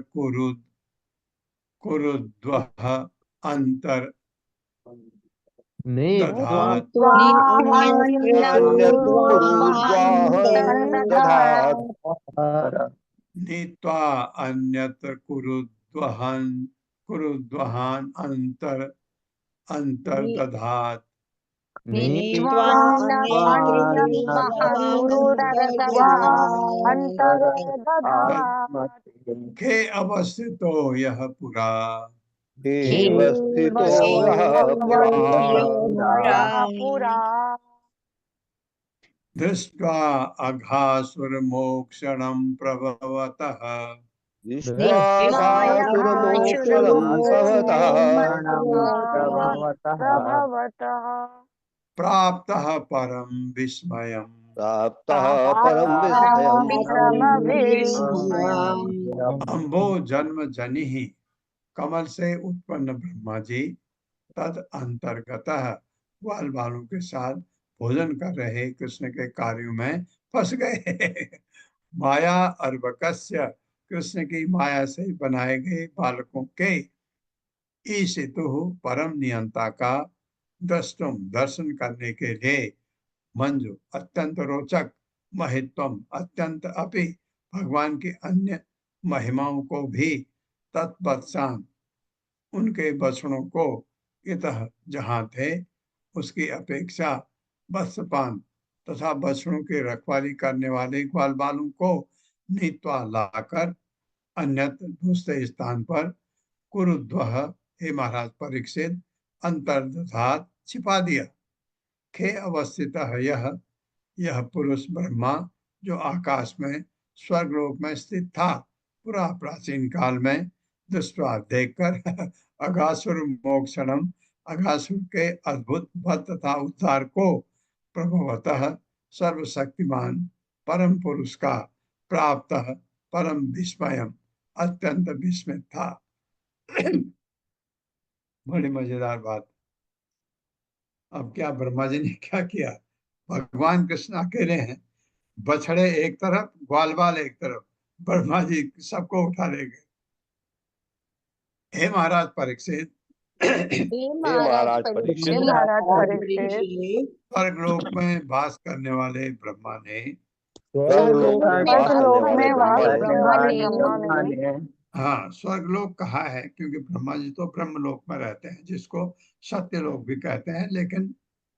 कुरुद्वः अंतर दधात् अन्यत्र कुरुद्वाहं दधात् नीत्वा अन्यत्र कुरुद्वहान अंतर दधात् के अवस्थितो यह पुरा वस्थितो यः पुरा दृष्ट्वा अघासुरमोक्षणं प्रभवतः दृष्ट्वाघासुरमोक्षणं प्रभवतः प्राप्तः परम विस्मयम् प्राप्तः परं विस्मयम् अम्भो जन्म जनिः कमल से उत्पन्न ब्रह्मा जी तद अंतर्गतः ग्वाल बालों के साथ भोजन कर रहे कृष्ण के कार्यों में फंस गए। माया अर्भकस्य कृष्ण की माया से बनाए गए बालकों के ईशितु परम नियंता का द्रष्टुम दर्शन करने के लिए मंजु अत्यंत रोचक महित्वम अत्यंत अपि भगवान की अन्य महिमाओं को भी तत्वत्सान उनके बछड़ों को इतः जहां थे उसकी अपेक्षा वत्सपान तथा बछड़ों की रखवाली करने वाले ग्वाल बालों को नीत्वा लाकर अन्यत्र दूसरे स्थान पर कुरुद्वह हे महाराज परीक्षित अंतर्दधात छिपा दिया। खे अवस्थित यह पुरुष ब्रह्मा जो आकाश में स्वर्गलोक में स्थित था पूरा प्राचीन काल में दृष्टवा देखकर अघासुर मोक्षणम अघासुर के अद्भुत वध तथा उद्धार को प्रभवतः सर्वशक्तिमान परम पुरुष का प्राप्त परम विस्मयम अत्यंत विस्मित था। बड़ी मजेदार बात। अब क्या ब्रह्मा जी ने क्या किया, भगवान कृष्ण अकेले हैं, बछड़े एक तरफ ग्वाल बाल एक तरफ, ब्रह्मा जी सबको उठा ले गए। हे महाराज परीक्षित महाराज परीक्षित स्वर्गलोक में वास करने वाले ब्रह्मा ने हाँ स्वर्गलोक कहा है क्योंकि ब्रह्मा जी तो ब्रह्मलोक में रहते हैं जिसको सत्यलोक भी कहते हैं, लेकिन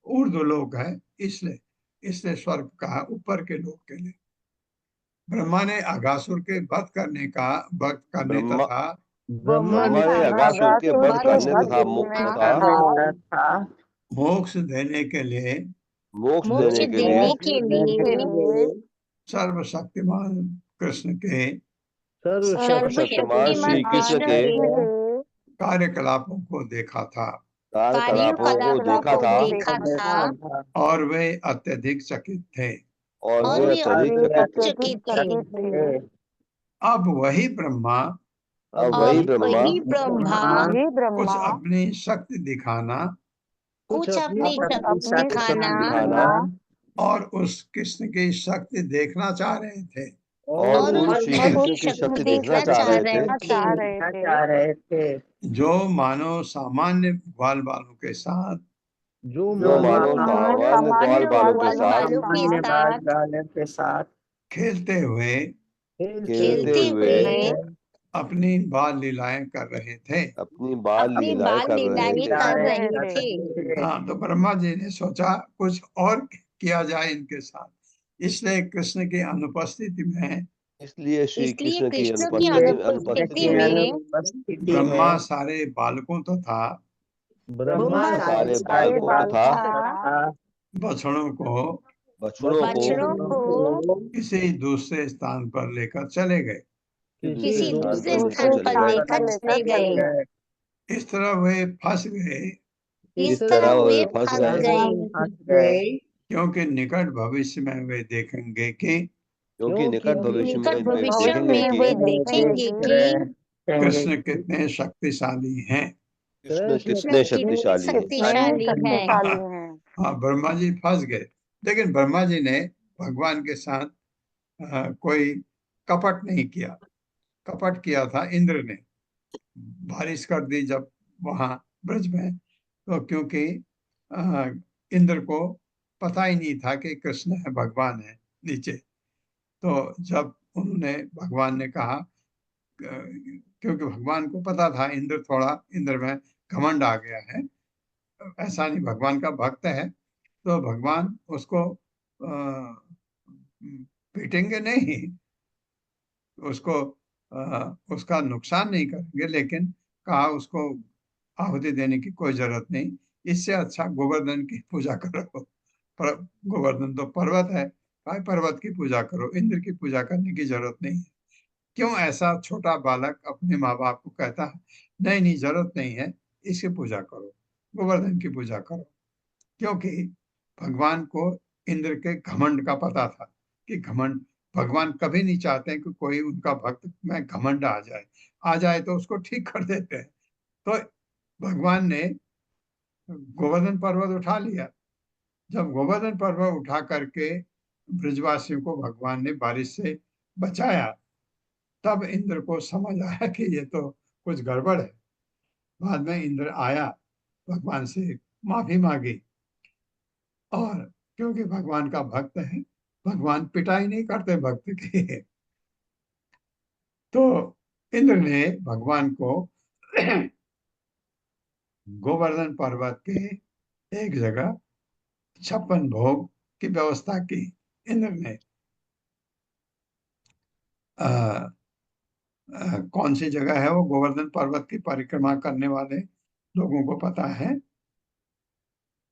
ऊर्ध्व लोक है इसलिए स्वर्ग कहा ऊपर के लोक के लिए। ब्रह्मा ने अघासुर के वध करने तथा ब्रह्मा ने अघासुर के वध करने तथा मोक्ष देने के लिए सर्वशक्तिमान कृष्ण के सर्वशक्तिमान श्री कृष्ण के कार्यकलापों को देखा था और वे अत्यधिक चकित थे अब वही ब्रह्मा कुछ अपनी शक्ति दिखाना और उस कृष्ण की शक्ति देखना चाह रहे थे जो मानो सामान्य ग्वाल बालों के साथ खेलते हुए अपनी बाल लीलाएं कर रहे थे हाँ, तो ब्रह्मा जी ने सोचा कुछ और किया जाए इनके साथ, इसलिए कृष्ण की अनुपस्थिति में श्री कृष्ण की अनुपस्थिति में ब्रह्मा सारे बालकों तथा बछड़ों को किसी दूसरे स्थान पर लेकर चले गए। इस तरह वे फंस गए इस तरह वे फंस फंस गए गए क्योंकि निकट भविष्य में वे देखेंगे कि क्योंकि निकट भविष्य में निकट वे भविष्य देखेंगे में वे कि देखेंगे कि कृष्ण कितने शक्तिशाली हैं। कृष्ण कितने कृष्ण कितने शक्तिशाली हैं। शक्तिशाली हैं। शक्तिशाली हैं। हाँ, ब्रह्मा जी फंस गए, लेकिन ब्रह्मा जी ने भगवान के साथ कोई कपट नहीं किया। कपट किया था इंद्र ने। बारिश कर दी जब वहां ब्रज में, तो क्योंकि इंद्र को पता ही नहीं था कि कृष्ण है, भगवान है नीचे। तो जब उन्होंने, भगवान ने कहा, क्योंकि भगवान को पता था इंद्र में घमंड आ गया है, ऐसा नहीं, भगवान का भक्त है, तो भगवान उसको पीटेंगे नहीं, उसको उसका नुकसान नहीं करेंगे, लेकिन कहा उसको आहुति देने की कोई जरूरत नहीं, इससे अच्छा गोवर्धन की पूजा करो। पर गोवर्धन तो पर्वत है, भाई पर्वत की पूजा करो, इंद्र की पूजा करने की जरूरत नहीं है। क्यों ऐसा छोटा बालक अपने माँ बाप को कहता है नहीं नहीं जरूरत नहीं है, इसकी पूजा करो, गोवर्धन की पूजा करो? क्योंकि भगवान को इंद्र के घमंड का पता था कि घमंड, भगवान कभी नहीं चाहते कि कोई उनका भक्त में घमंड आ जाए तो उसको ठीक कर देते हैं। तो भगवान ने गोवर्धन पर्वत उठा लिया। जब गोवर्धन पर्वत उठा करके ब्रजवासियों को भगवान ने बारिश से बचाया, तब इंद्र को समझ आया कि ये तो कुछ गड़बड़ है। बाद में इंद्र आया, भगवान से माफी मांगी, और क्योंकि भगवान का भक्त है, भगवान पिटाई नहीं करते भक्त की। तो इंद्र ने भगवान को गोवर्धन पर्वत के एक जगह 56 भोग की व्यवस्था की। इंद्र ने कौन सी जगह है वो गोवर्धन पर्वत की परिक्रमा करने वाले लोगों को पता है?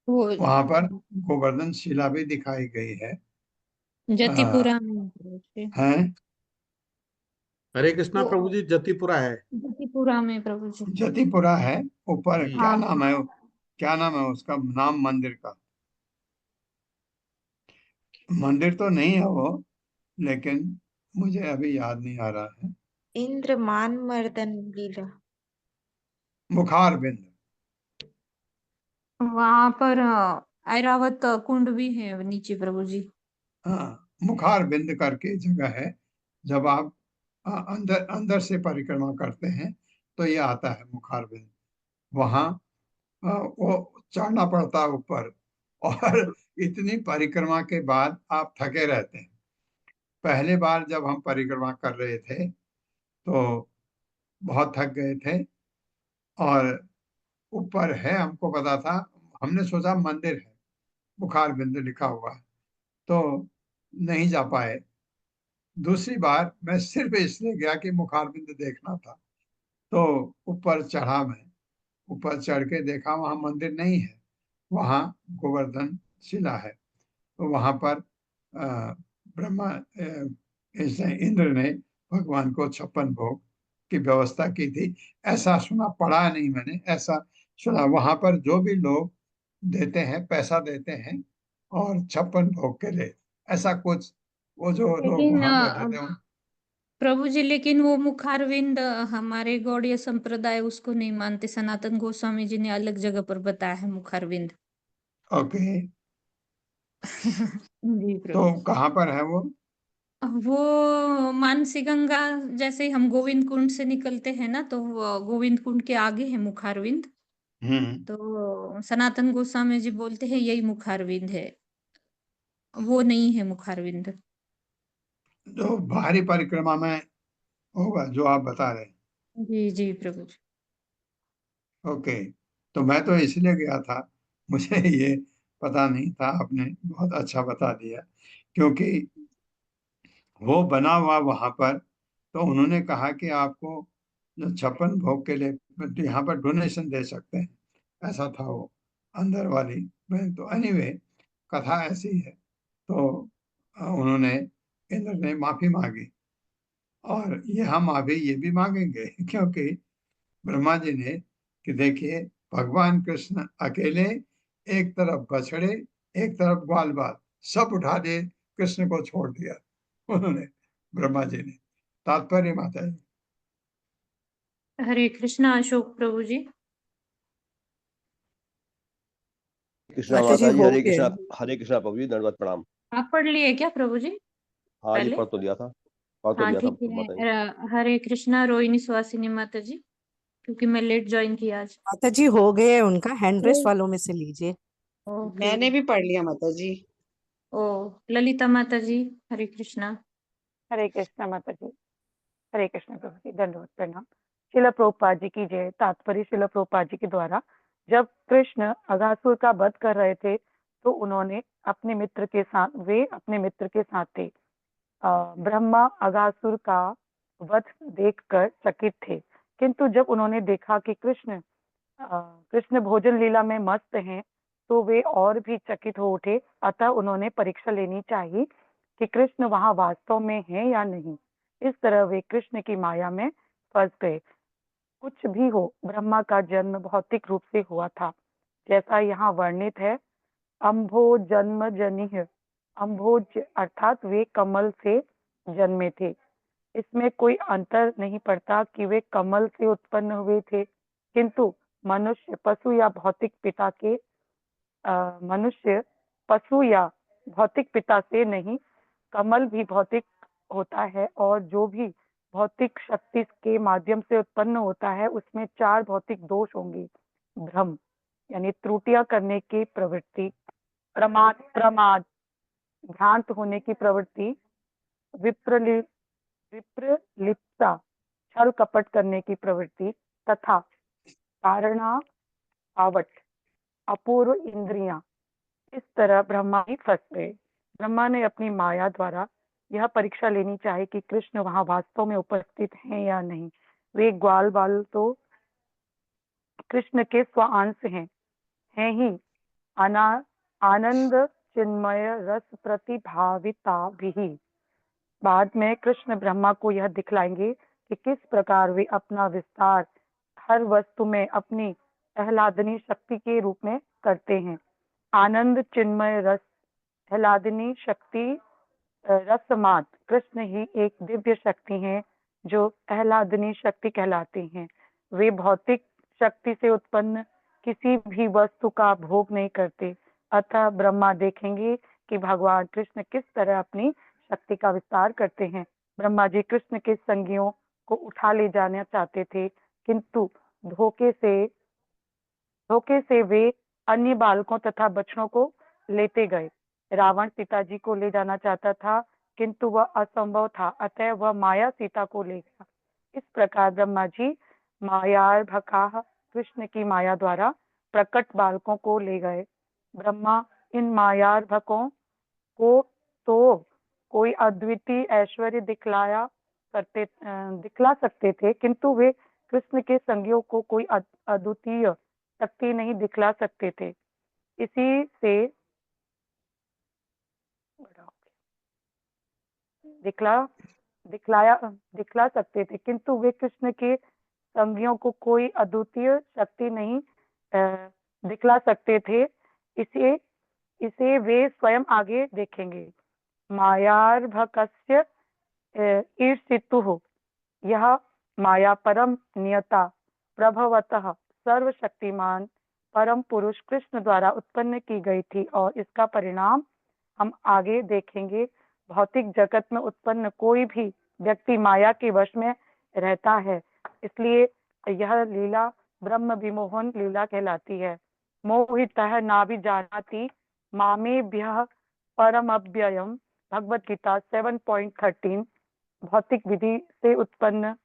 वो वहां पर गोवर्धन शिला भी दिखाई गई है। जतिपुरा में है हरे कृष्णा प्रभु जी, जतिपुरा है। जतिपुरा में प्रभु जी। जतिपुरा है ऊपर, जी। क्या हाँ नाम है, क्या नाम है उसका, नाम मंदिर का? मंदिर तो नहीं है वो, लेकिन मुझे अभी याद नहीं आ रहा है। इंद्र मान मर्दन लीला। मुखार बिंद। वहां पर ऐरावत कुंड भी है नीचे प्रभु जी। हाँ, मुखार बिंद करके जगह है। जब आप अंदर अंदर से परिक्रमा करते हैं तो ये आता है मुखार बिंद। वहां वो चढ़ना पड़ता है ऊपर, और इतनी परिक्रमा के बाद आप थके रहते हैं। पहले बार जब हम परिक्रमा कर रहे थे तो बहुत थक गए थे, और ऊपर है हमको पता था, हमने सोचा मंदिर है, बुखार बिंद लिखा हुआ है, तो नहीं जा पाए। दूसरी बार मैं सिर्फ इसलिए गया कि मुखार बिंद देखना था। तो ऊपर चढ़ा मैं, ऊपर चढ़ के देखा वहां मंदिर नहीं है, वहां गोवर्धन शिला है। तो वहां पर ब्रह्मा इंद्र ने भगवान को 56 भोग की व्यवस्था की थी। ऐसा सुना, पढ़ा नहीं मैंने, ऐसा सुना। वहां पर जो भी लोग देते हैं, पैसा देते हैं, और 56 भोग के लिए, ऐसा कुछ, वो जो लोग लेकिन वहां बैठे थे प्रभु जी, लेकिन वो मुखारविंद हमारे गौड़ीय संप्रदाय उसको नहीं मानते। सनातन गोस्वामी जी ने अलग जगह पर बताया है मुखारविंद। ओके, जी तो प्रभु। कहाँ पर है वो? वो मानसी गंगा, जैसे ही हम गोविंद कुंड से निकलते हैं ना, तो वो गोविंद कुंड के आगे है मुखारविंद। हम्म। तो सनातन गोस्वामी जी बोलते हैं यही मुखारविंद है, वो नहीं है मुखारविंद। जो बाहरी परिक्रमा में होगा जो आप बता रहे हैं। जी जी प्रभु जी। ओके, तो मैं तो इसलिए गया था, मुझे ये पता नहीं था, आपने बहुत अच्छा बता दिया। क्योंकि वो बना हुआ वहां पर, तो उन्होंने कहा कि आपको जो 56 भोग के लिए यहाँ पर डोनेशन दे सकते हैं, ऐसा था वो अंदर वाली में। तो एनीवे, कथा ऐसी है। तो उन्होंने, इंद्र ने माफी मांगी, और ये हम अभी ये भी मांगेंगे क्योंकि ब्रह्मा जी ने कि देखिए भगवान कृष्ण अकेले, एक तरफ बछड़े, एक तरफ ग्वाल बाल, सब उठा दिए, कृष्ण को छोड़ दिया उन्होंने, ब्रह्मा जी ने। तात्पर्य माता जी। हरे कृष्णा अशोक प्रभु जी। कृष्णा माता जी माता जी, हो हरे गए। कृष्णा प्रभु जी, दंडवत प्रणाम। आप पढ़ लिए क्या प्रभु जी हाँ जी, पहले? पढ़ तो लिया था, पढ़ तो हाँ लिया था ठीक माता जी। है। हरे कृष्णा रोहिणी सुहासिनी माता जी, क्योंकि मैं लेट ज्वाइन किया आज। माता जी हो गए, उनका हैंड रेस वालों में से लीजिए। ओके। मैंने भी पढ़ लिया माता जी। ओ ललिता माता जी, हरे कृष्णा। हरे कृष्णा माता जी। हरे कृष्ण प्रभु जी, दंडवत प्रणाम। शिला प्रभुपाद जी की जय। तात्पर्य शिला प्रभुपाद जी के द्वारा जब कृष्ण अघासुर का वध कर रहे थे तो उन्होंने अपने मित्र के साथ थे। ब्रह्मा अघासुर का वध देखकर चकित थे, किंतु जब उन्होंने देखा कि कृष्ण भोजन लीला में मस्त हैं तो वे और भी चकित हो उठे। अतः उन्होंने परीक्षा लेनी चाहिए कि कृष्ण वहां वास्तव में हैं या नहीं। इस तरह वे कृष्ण की माया में फंस गए। कुछ भी हो, ब्रह्मा का जन्म भौतिक रूप से हुआ था, जैसा यहाँ वर्णित है। अम्भोज जन्म जनिह, अम्भोज अर्थात वे कमल से जन्मे थे। इसमें कोई अंतर नहीं पड़ता कि वे कमल से उत्पन्न हुए थे, किंतु मनुष्य पशु या भौतिक पिता से नहीं, कमल भी भौतिक होता है, और जो भी भौतिक शक्ति के माध्यम से उत्पन्न होता है उसमें 4 भौतिक दोष होंगे। भ्रम यानी त्रुटियां करने की प्रवृत्ति, प्रमाद भ्रांत होने की प्रवृत्ति, विप्रलिप्तता छल कपट करने की प्रवृत्ति, तथा कारणा आवट अपूर्व इंद्रियां। इस तरह ब्रह्मा ही फंस गए। ब्रह्मा ने अपनी माया द्वारा यह परीक्षा लेनी चाहिए कि कृष्ण वहां वास्तव में उपस्थित हैं या नहीं। वे ग्वाल बाल तो कृष्ण के स्वांश हैं ही, आनंद चिन्मय रस प्रतिभाविता भी। बाद में कृष्ण ब्रह्मा को यह दिखलाएंगे कि किस प्रकार वे अपना विस्तार हर वस्तु में अपनी आह्लादनी शक्ति के रूप में करते हैं। आनंद चिन्मय रस आह्लादनी शक्ति रसमात कृष्ण ही एक दिव्य शक्ति हैं जो आह्लादनी शक्ति कहलाते हैं। वे भौतिक शक्ति से उत्पन्न किसी भी वस्तु का भोग नहीं करते। अतः ब्रह्मा देखेंगे कि भगवान कृष्ण किस तरह अपनी शक्ति का विस्तार करते हैं। ब्रह्मा जी कृष्ण के संगियों को उठा ले जाना चाहते थे, किंतु धोखे से वे अन्य बालकों तथा बच्चों को लेते गए। रावण सीता जी को ले जाना चाहता था, किंतु वह असंभव था, अतः वह माया सीता को ले गया। इस प्रकार ब्रह्मा जी मायार्भकाः कृष्ण की माया द्वारा प्रकट बालकों को ले गए। ब्रह्मा इन मायार्भकों को तो कोई अद्वितीय ऐश्वर्य दिखला सकते थे, किंतु वे कृष्ण के संगियों को कोई अद्वितीय शक्ति नहीं दिखला सकते थे। इसी से दिखला सकते थे, किंतु वे कृष्ण के संगियों को कोई अद्वितीय शक्ति नहीं दिखला सकते थे। इसे वे स्वयं आगे देखेंगे। मायार्भकस्य ईर्षितुः, यह माया परम नियता प्रभवतः सर्वशक्तिमान परम पुरुष कृष्ण द्वारा उत्पन्न की गई थी, और इसका परिणाम हम आगे देखेंगे। भौतिक जगत में उत्पन्न कोई भी व्यक्ति माया के वश में रहता है, इसलिए यह लीला ब्रह्म विमोहन लीला कहलाती है। मोहितः नाभिजानाति मामेभ्यः परमव्ययम्, भगवत गीता 7.13। भौतिक विधि से उत्पन्न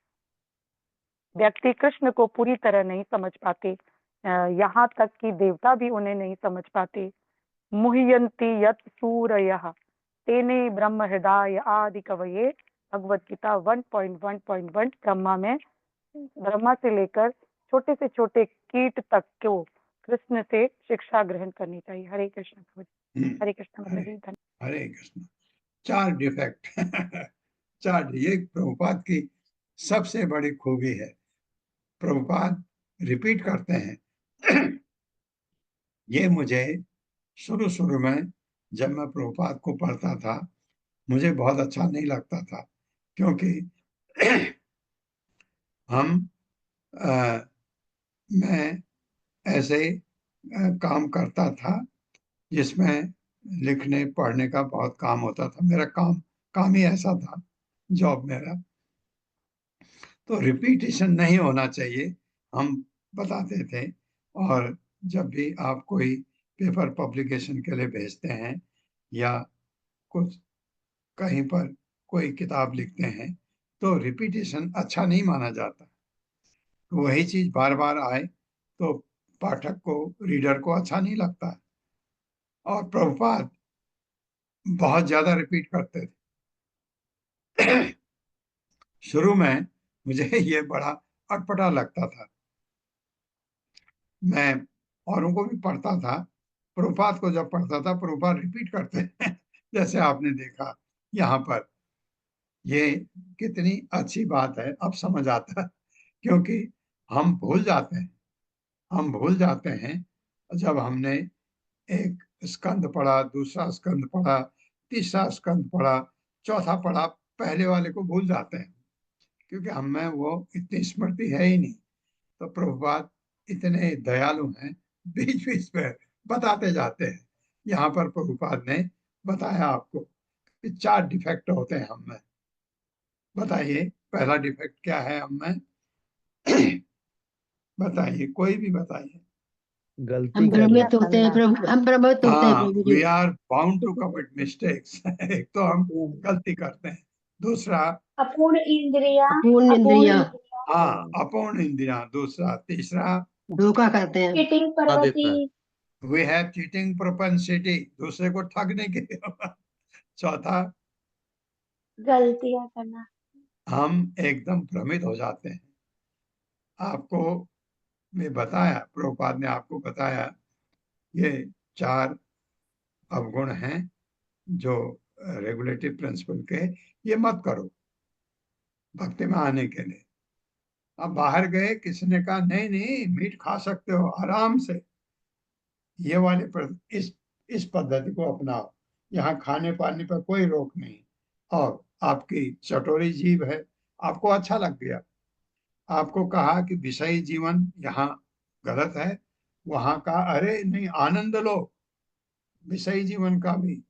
व्यक्ति कृष्ण को पूरी तरह नहीं समझ पाते, यहाँ तक कि देवता भी उन्हें नहीं समझ पाते। मुह्यन्ति यत् सूरयः तेने ब्रह्म हृदय आदि कवये, भगवत गीता 1.1.1। ब्रह्मा से लेकर छोटे से छोटे कीट तक को कृष्ण से शिक्षा ग्रहण करनी चाहिए। हरे कृष्ण प्रभु। हरे कृष्ण माता जी। हरे कृष्ण। 4 डिफेक्ट 4, ये प्रभुपाद की सबसे बड़ी खूबी है। प्रभुपाद रिपीट करते हैं ये मुझे शुरू में जब मैं प्रभुपाद को पढ़ता था मुझे बहुत अच्छा नहीं लगता था, क्योंकि मैं ऐसे काम करता था जिसमें लिखने पढ़ने का बहुत काम होता था। मेरा काम ही ऐसा था, जॉब मेरा। तो रिपीटिशन नहीं होना चाहिए, हम बताते थे। और जब भी आप कोई पेपर पब्लिकेशन के लिए भेजते हैं या कुछ कहीं पर कोई किताब लिखते हैं तो रिपीटिशन अच्छा नहीं माना जाता। तो वही चीज बार बार आए तो पाठक को, रीडर को अच्छा नहीं लगता है। और प्रभुपाद बहुत ज्यादा रिपीट करते थे शुरू में मुझे ये बड़ा अटपटा लगता था। मैं औरों को भी पढ़ता था, प्रभुपाद को जब पढ़ता था प्रभुपाद रिपीट करते हैं जैसे आपने देखा यहाँ पर। ये कितनी अच्छी बात है, अब समझ आता है, क्योंकि हम भूल जाते हैं जब हमने एक स्कंद पढ़ा, दूसरा स्कंद पढ़ा, तीसरा स्कंद पढ़ा, चौथा पढ़ा, पहले वाले को भूल जाते हैं क्योंकि हमें वो इतनी स्मृति है ही नहीं। तो प्रभुपाद इतने दयालु हैं, बीच बीच में बताते जाते हैं। यहाँ पर प्रभुपाद ने बताया आपको कि 4 डिफेक्ट होते हैं हम में। बताइए पहला डिफेक्ट क्या है हम में? बताइए, कोई भी बताइए। गलती करना। भ्रमित होते हैं प्रभु, हम भ्रमित होते हैं हाँ, प्रभु वी जी। Are bound to commit mistakes एक तो हम गलती करते हैं, दूसरा अपूर्ण इंद्रिया, अपूर्ण इंद्रिया, हाँ अपूर्ण इंद्रियां, दूसरा, तीसरा धोखा करते हैं। चीटिंग देता प्रवृत्ति, है। वी हैव चीटिंग प्रोपेंसिटी, दूसरे को ठगने के चौथा, गलतियां करना। हम एकदम भ्रमित हो जाते हैं। आपको मैं बताया, प्रभुपाद ने आपको बताया ये 4 अवगुण हैं जो रेगुलेटिव प्रिंसिपल के, ये मत करो भक्ति में आने के लिए। अब बाहर गए, किसी ने कहा नहीं नहीं मीट खा सकते हो आराम से, ये वाले इस पद्धति को अपनाओ। यहाँ खाने पाने पर कोई रोक नहीं, और आपकी चटोरी जीभ है, आपको अच्छा लग गया, आपको कहा कि विषयी जीवन यहाँ गलत है, वहां का अरे नहीं आनंद लो विषयी जीवन का भी,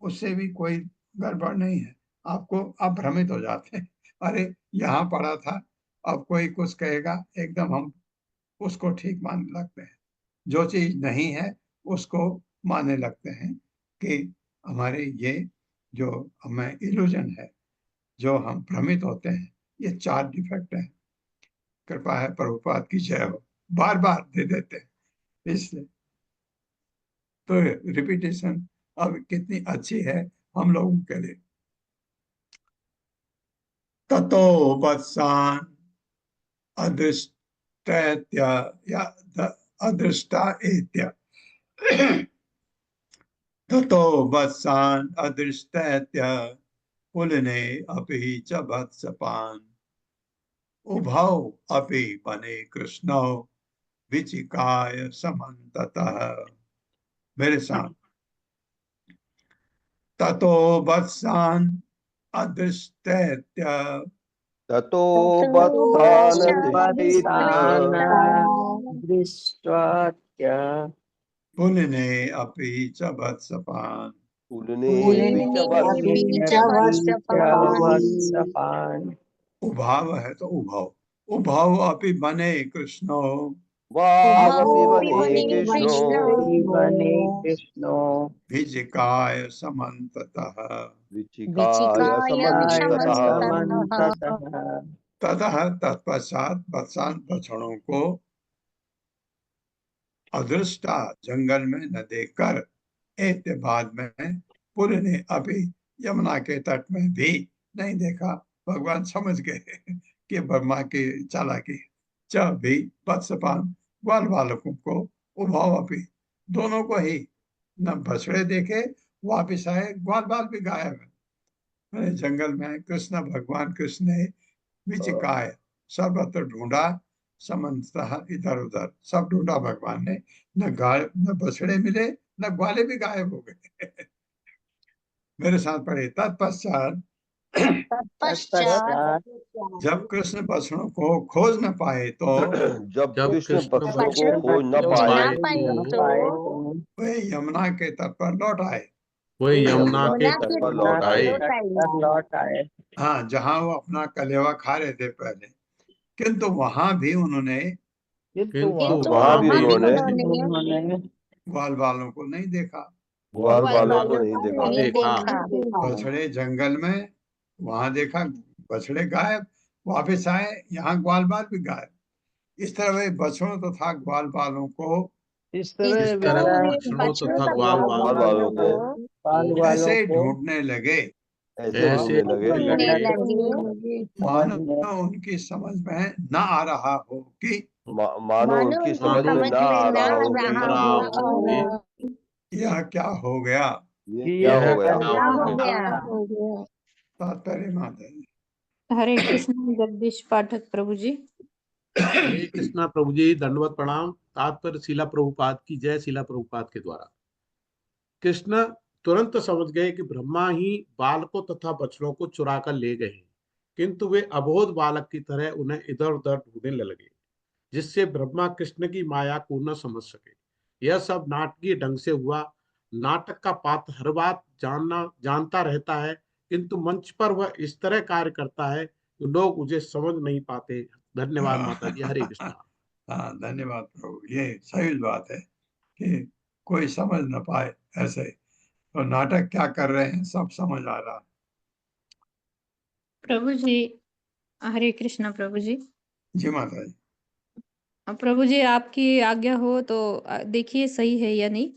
उससे भी कोई गड़बड़ नहीं है। आपको आप भ्रमित हो जाते हैं, अरे यहाँ पढ़ा था, अब कोई कुछ कहेगा एकदम हम उसको ठीक मानने लगते हैं। जो चीज नहीं है उसको मानने लगते हैं कि हमारे ये जो हमें इल्यूजन है, जो हम भ्रमित होते हैं, ये 4 डिफेक्ट हैं। कृपा है प्रभुपाद की जय हो, बार बार दे देते हैं इसलिए। तो रिपीटेशन अब कितनी अच्छी है हम लोगों के लिए। ततो वत्सान अदृष्टैत्य या अदृष्टा एत्य ततो वत्सान अदृष्टैत्य पुलने अपि च वत्सपान् उभौ अपि वने कृष्णौ विचिकाय समन्ततः। मेरे साथ, ततो वत्सान अदृष्टैत्य ततो वत्सानतिष्ठेत्य दृष्ट्वा पुलने अपि च वत्सपान् पुलनेऽपि च वत्सपान् वत्सपान् उभाव है तो उभौ, उभौ अपि वने कृष्णो वावपि वने कृष्णो वने कृष्णो विजिकाय समन्ततः। विचिकाय विचिकाय समन्ततः। समन्ततः। ततः तत्पश्चात वत्सान बछड़ों को अदृष्टा जंगल में न देखकर एत्य बाद में पुल ने अभी यमुना के तट में भी नहीं देखा। भगवान समझ गए कि ब्रह्मा की चालाकी। च भी वत्सपान ग्वाल बालकों को उभाव अपी, दोनों को ही न बछड़े देखे, वापिस आए ग्वाल बाल भी गायब है। मैंने जंगल में कृष्ण, भगवान कृष्ण ने विचिकाय सर्वत्र ढूंढा, समन्तः इधर उधर सब ढूंढा भगवान ने, न गाय न बछड़े मिले, न ग्वाले भी गायब हो गए। मेरे साथ पढ़े। तत्पश्चात पश्चात जब कृष्ण बछड़ों को खोज न पाए तो जब जब कृष्ण कृष्ण बछड़ों को बछड़ों खोज न खोज पाए ना पाए तो वे यमुना के तट पर लौट आए। वे यमुना के यमुना तट के पर लौट आए। लौट आए। हाँ, जहाँ वो अपना कलेवा खा रहे थे पहले, किंतु वहां भी उन्होंने किंतु किंतु वहां भी वहां भी उन्होंने उन्होंने ग्वाल वालों को नहीं देखा। ग्वाल वालों को ग्वालों नहीं को देखा। नहीं देखा। देखा। बछड़े जंगल में, वहां देखा बछड़े गायब, वापस आए यहाँ ग्वाल बाल भी गायब। इस तरह वे बछड़ों तथा ग्वाल बालों को इस इस तरह बछड़ों तथा ग्वाल ग्वाल वालों वालों को ऐसे ढूंढने लगे ऐसे ऐसे ढूंढने लगे मानो उनकी समझ में न आ रहा हो कि मानो उनकी समझ में ना आ रहा हो कि यह क्या हो गया। ये क्या हो गया। क्या हो गया। तात्पर्य माता जी। हरे कृष्ण जगदीश पाठक प्रभु जी। हरे कृष्णा प्रभु जी, दंडवत प्रणाम। तात्पर्य शिला प्रभुपाद की जय। शिला प्रभुपाद के द्वारा कृष्ण तुरंत समझ गए कि ब्रह्मा ही बालकों तथा बछड़ों को चुरा कर ले गए, किंतु वे अबोध बालक की तरह उन्हें इधर उधर ढूंढने लगे, जिससे ब्रह्मा कृष्ण की माया को न समझ सके। यह सब नाटकीय ढंग से हुआ। नाटक का पात्र हर बात जानता रहता है, किंतु मंच पर वह इस तरह कार्य करता है कि लोग उसे समझ नहीं पाते। धन्यवाद माता जी। हरे कृष्णा। हाँ, धन्यवाद प्रभु। ये सही बात है कि कोई समझ न पाए ऐसे, तो नाटक क्या कर रहे हैं सब समझ आ रहा। प्रभु जी हरे कृष्णा प्रभु जी। जी माता जी। प्रभु जी आपकी आज्ञा हो तो देखिए सही है या नहीं,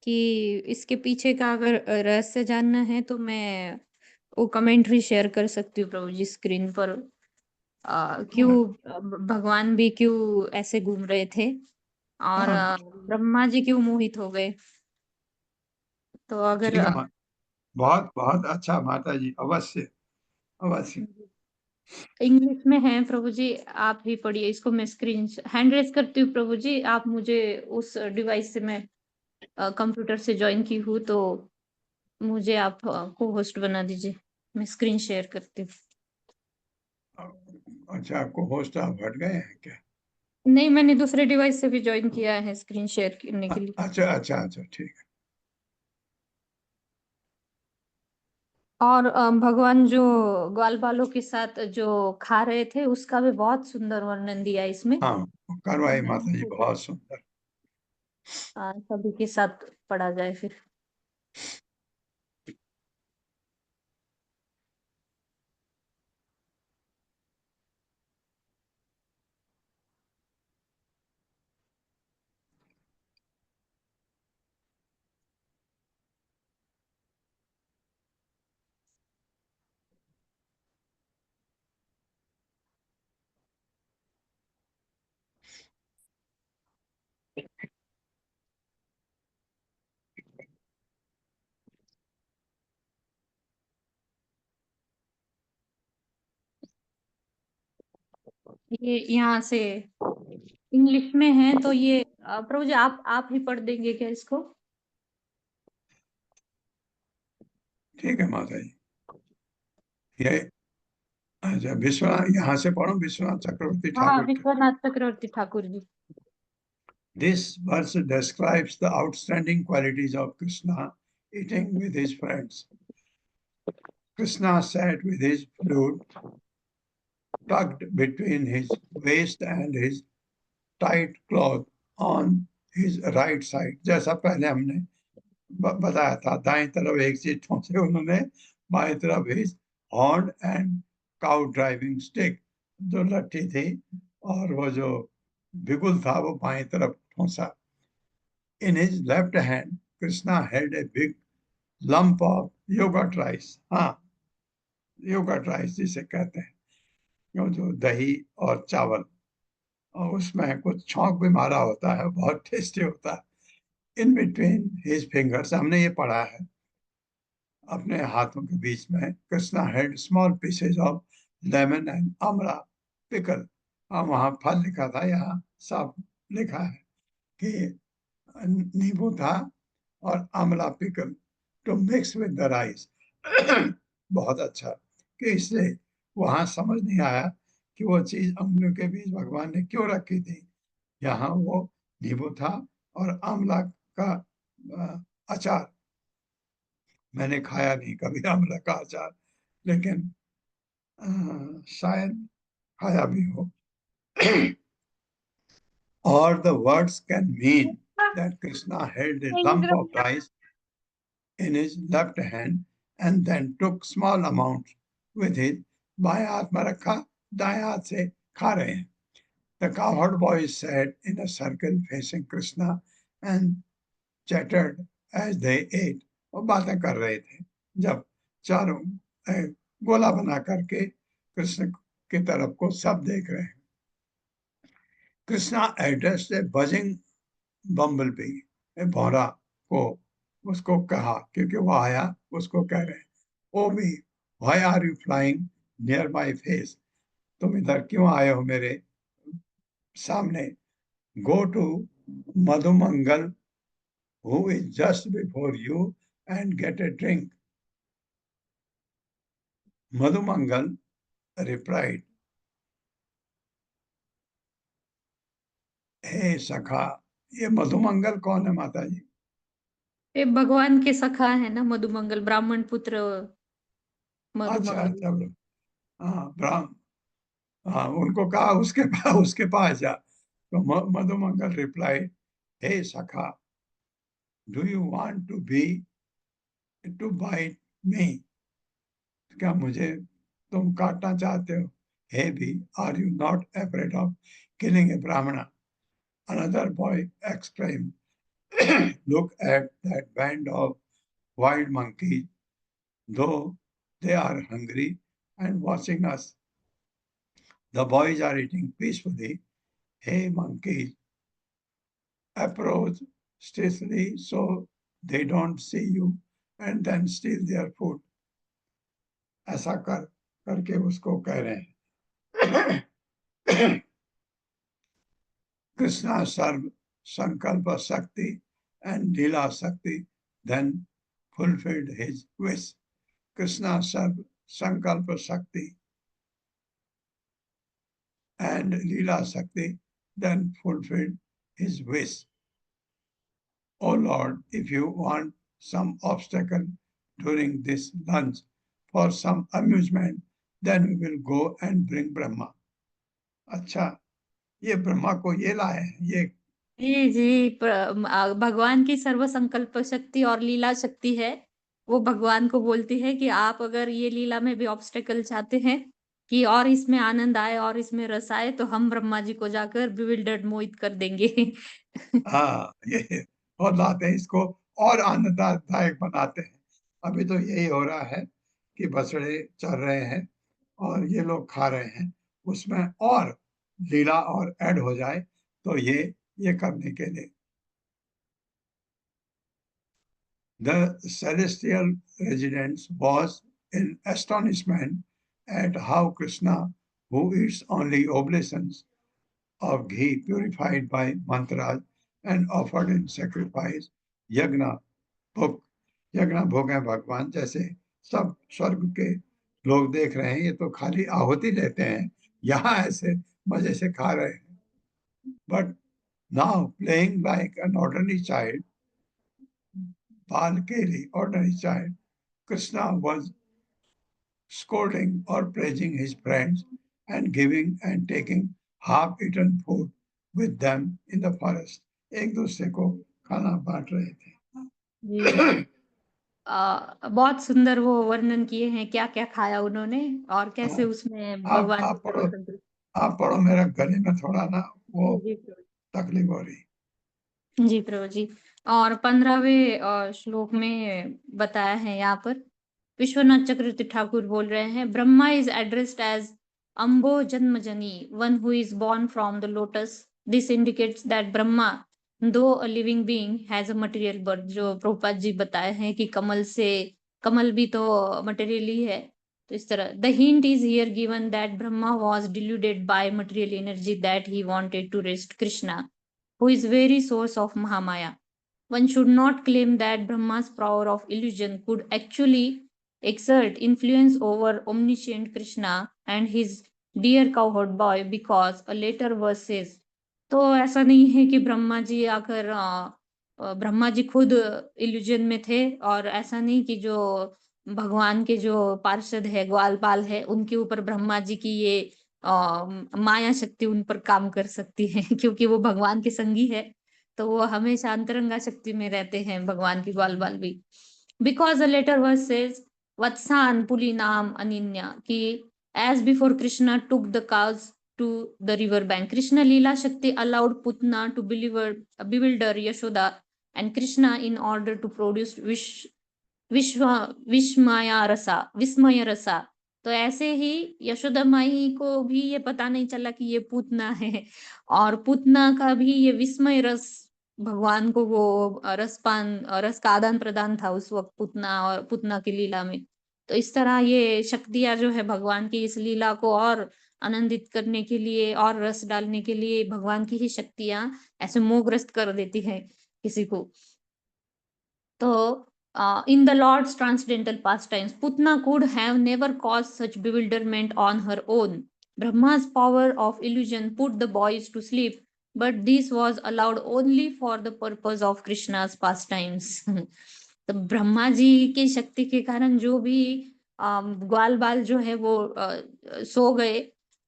कि इसके पीछे का अगर रहस्य जानना है तो मैं वो कमेंट्री शेयर कर सकती हूँ प्रभु जी स्क्रीन पर। क्यों भगवान भी क्यों ऐसे घूम रहे थे और हाँ, ब्रह्मा जी क्यों मोहित हो गए। तो अगर ठीक है बहुत बहुत अच्छा माता जी, अवश्य अवश्य। इंग्लिश में है प्रभु जी, आप भी पढ़िए इसको। मैं स्क्रीन हैंड रेज करती हूँ प्रभु जी। आप मुझे उस डिवाइस से, मैं कंप्यूटर से ज्वाइन की हूँ, तो मुझे आप को होस्ट बना दीजिए। मैं स्क्रीन शेयर करती हूँ। अच्छा, आपको होस्ट आप हट गए हैं क्या? नहीं, मैंने दूसरे डिवाइस से भी ज्वाइन किया है स्क्रीन शेयर करने के लिए। अच्छा अच्छा अच्छा, ठीक है। और भगवान जो ग्वाल बालों के साथ जो खा रहे थे उसका भी बहुत सुंदर वर्णन दिया इसमें। हाँ, करवाई माता जी, बहुत सुंदर। सभी के साथ पढ़ा जाए फिर। ये यहाँ से इंग्लिश में है, तो ये प्रभु जी आप ही पढ़ देंगे क्या इसको? ठीक है माता जी। ये अच्छा, विश्वनाथ, यहाँ से पढ़ो, विश्वनाथ चक्रवर्ती हाँ, ठाकुर के। विश्वनाथ चक्रवर्ती Thakur ji. This verse describes the outstanding qualities of Krishna eating with his friends. Krishna sat with his flute tucked between his waist and his tight cloth on his right side. जैसा पहले हमने बताया था, दाएं तरफ एक चीज ठोंसे उन्होंने, बाएं तरफ his horn and cow driving stick, जो लट्ठी थी और वो जो बिगुल था वो बाएं तरफ ठोंसा। In his left hand, Krishna held a big lump of yogurt rice. हाँ, yogurt rice जिसे कहते हैं, जो दही और चावल, और उसमें कुछ छौंक भी मारा होता है, बहुत टेस्टी होता है। इन बिटवीन हिज फिंगर्स, हमने ये पढ़ा है, अपने हाथों के बीच में Krishna had small pieces of lemon and Amla pickle. वहां फल लिखा था, यहाँ सब लिखा है कि नींबू था और amla pickle to mix with the rice. बहुत अच्छा, कि इसलिए वहां समझ नहीं आया कि वो चीज अंगुलियों के बीच भगवान ने क्यों रखी थी। यहाँ वो नींबू था और आंवला का अचार। मैंने खाया नहीं कभी आंवला का अचार, लेकिन शायद खाया भी हो। Or the words can mean that Krishna held a lump of rice in his left hand and then took small amounts with his बाएं हाथ में रखा, दाएं हाथ से खा रहे हैं। The cowherd boys sat in a circle facing Krishna and chattered as they ate. वो बातें कर रहे थे जब चारों गोला बना करके कृष्ण की तरफ को सब देख रहे हैं। Krishna addressed a buzzing bumblebee, a भौरा को उसको कहा, क्योंकि वो आया, उसको कह रहे हैं, O B, why are you flying near my face? तुम इधर क्यों आए हो मेरे सामने? Go to Madhumangal, who is just before you, and get a drink. Madhumangal replied, हे सखा। ये मधुमंगल कौन है माता जी? ये भगवान के सखा है ना, मधुमंगल, ब्राह्मण पुत्र अच्छा, मधुमंगल। तब हाँ, उनको कहा उसके पास जा। तो मधुमंगल रिप्लाई, हे सखा, do you want to bite me? क्या मुझे तुम काटना चाहते हो? हे भी, are you not afraid of killing a Brahmin? Another boy exclaimed, look at that band of wild monkeys, though they are hungry and watching us. The boys are eating peacefully. Hey, monkeys, approach stealthily so they don't see you and then steal their food. ऐसा करके उसको कह रहे हैं। Krishna served Sankalpa Shakti and Leela Shakti, then fulfilled his wish. Krishna served Sankalpa Shakti and Leela Shakti, then fulfilled his wish. O Lord, if you want some obstacle during this lunch for some amusement, then we will go and bring Brahma. अच्छा, ये ब्रह्मा को ये लाए हैं, ये जी भगवान की सर्व संकल्प शक्ति और लीला शक्ति है। वो भगवान को बोलती है कि आप अगर ये लीला में भी ऑब्स्टेकल चाहते हैं कि और इसमें आनंद आए और इसमें रस आए, तो हम ब्रह्मा जी को जाकर बिविल्डर्ड मोहित कर देंगे। हाँ, ये और लाते हैं, इसको और आनंददायक बनाते हैं। अभी तो यही हो रहा है कि बछड़े चल रहे हैं और ये लोग खा रहे हैं, उसमें और लीला और ऐड हो जाए तो ये करने के लिए। The celestial residents was in astonishment at how Krishna, who eats only oblations of ghee purified by mantras and offered in sacrifice, यज्ञ भोग है भगवान, जैसे सब स्वर्ग के लोग देख रहे हैं, ये तो खाली आहुति लेते हैं, यहाँ ऐसे मजे से खा रहे हैं। But now playing like an ordinary child, Balkeli, ordinary child, Krishna was scolding or praising his friends and giving and taking half-eaten food with them in the forest. एक दूसरे को खाना बांट रहे थे। जी बहुत सुंदर वो वर्णन किए हैं, क्या क्या खाया उन्होंने और कैसे उसमें भगवान आप पढ़ो, मेरा गले में थोड़ा ना वो तकलीफ हो रही। जी प्रभु जी। और 15वें श्लोक में बताया है यहाँ पर, विश्वनाथ चक्रवर्ती ठाकुर बोल रहे हैं, ब्रह्मा इज एड्रेस्ड एज अम्बो जन्मजनी, one who is born from the lotus. This indicates that Brahma though a living being has a material birth. जो प्रभुपाद जी बताए हैं कि कमल भी तो मटेरियल ही है, तो तो इस तरह the hint is here given that Brahma was deluded by material energy that he wanted to test Krishna who is very source of Mahamaya. One should not claim that Brahma's power of illusion could actually exert influence over omniscient Krishna and his dear cowherd boy because a later verse says. तो ऐसा नहीं है कि ब्रह्मा जी आकर ब्रह्मा जी खुद इल्यूजन में थे, और ऐसा नहीं कि जो भगवान के जो पार्षद है, ग्वालपाल है, उनके ऊपर ब्रह्मा जी की ये माया शक्ति उन पर काम कर सकती है क्योंकि वो भगवान के संगी है, तो वो हमेशा अंतरंगा शक्ति में रहते हैं भगवान की ग्वालपाल भी. Because a later verse says वत्सान पुली नाम अनिन्या कि as before Krishna took the cows to the river bank. Krishna Leela Shakti allowed Putna to bewilder Yashoda and Krishna in order to produce विस्मय रसा. तो ऐसे ही यशोदा माई को भी ये पता नहीं चला कि ये पूतना है, और पूतना का भी ये विस्मय रस, भगवान को वो रस का आदान प्रदान था उस वक्त पूतना और पूतना की लीला में. तो इस तरह ये शक्तियां जो है भगवान की इस लीला को और आनंदित करने के लिए और रस डालने के लिए भगवान की ही शक्तियां ऐसे मोहग्रस्त कर देती है किसी को. तो in the Lord's transcendental pastimes, Putna could have never caused such bewilderment on her own. Brahma's power of illusion put the boys to sleep, but this was allowed only for the purpose of Krishna's pastimes. तो ब्रह्मा जी की शक्ति के कारण जो भी ग्वाल बाल जो है वो सो गए,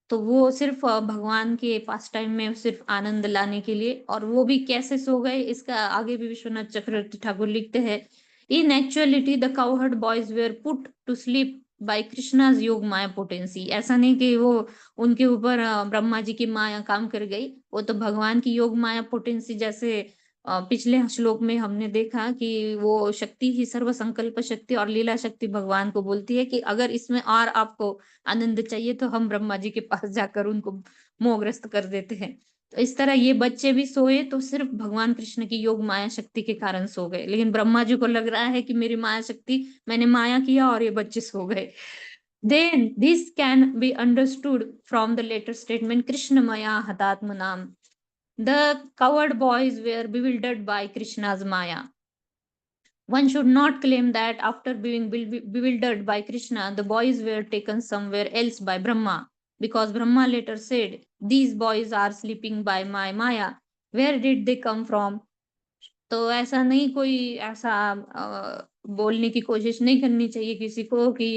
तो वो सिर्फ भगवान के पास टाइम में सिर्फ आनंद लाने के लिए. और वो भी कैसे सो गए इसका आगे भी विश्वनाथ चक्रवर्ती ठाकुर लिखते हैं. In actuality, the cowherd boys were put to sleep by Krishna's योग माया पोटेंसी. ऐसा नहीं कि वो उनके ऊपर ब्रह्मा जी की माया काम कर गई, वो तो भगवान की योग माया पोटेंसी, जैसे पिछले श्लोक में हमने देखा कि वो शक्ति ही सर्व संकल्प शक्ति और लीला शक्ति भगवान को बोलती है कि अगर इसमें और आपको आनंद चाहिए तो हम ब्रह्मा जी के पास जाकर उनको मोहग्रस्त कर देते हैं. तो इस तरह ये बच्चे भी सोए तो सिर्फ भगवान कृष्ण की योग माया शक्ति के कारण सो गए, लेकिन ब्रह्मा जी को लग रहा है कि मेरी माया शक्ति, मैंने माया किया और ये बच्चे सो गए. Then this can be understood from the later statement Krishna Maya Hatatmanam. The coward boys were bewildered by Krishna's Maya. One should not claim that after being bewildered by Krishna, the boys were taken somewhere else by Brahma, because Brahma later said, "These boys are sleeping by my Maya. Where did they come from?" तो ऐसा नहीं, कोई ऐसा बोलने की कोशिश नहीं करनी चाहिए किसी को कि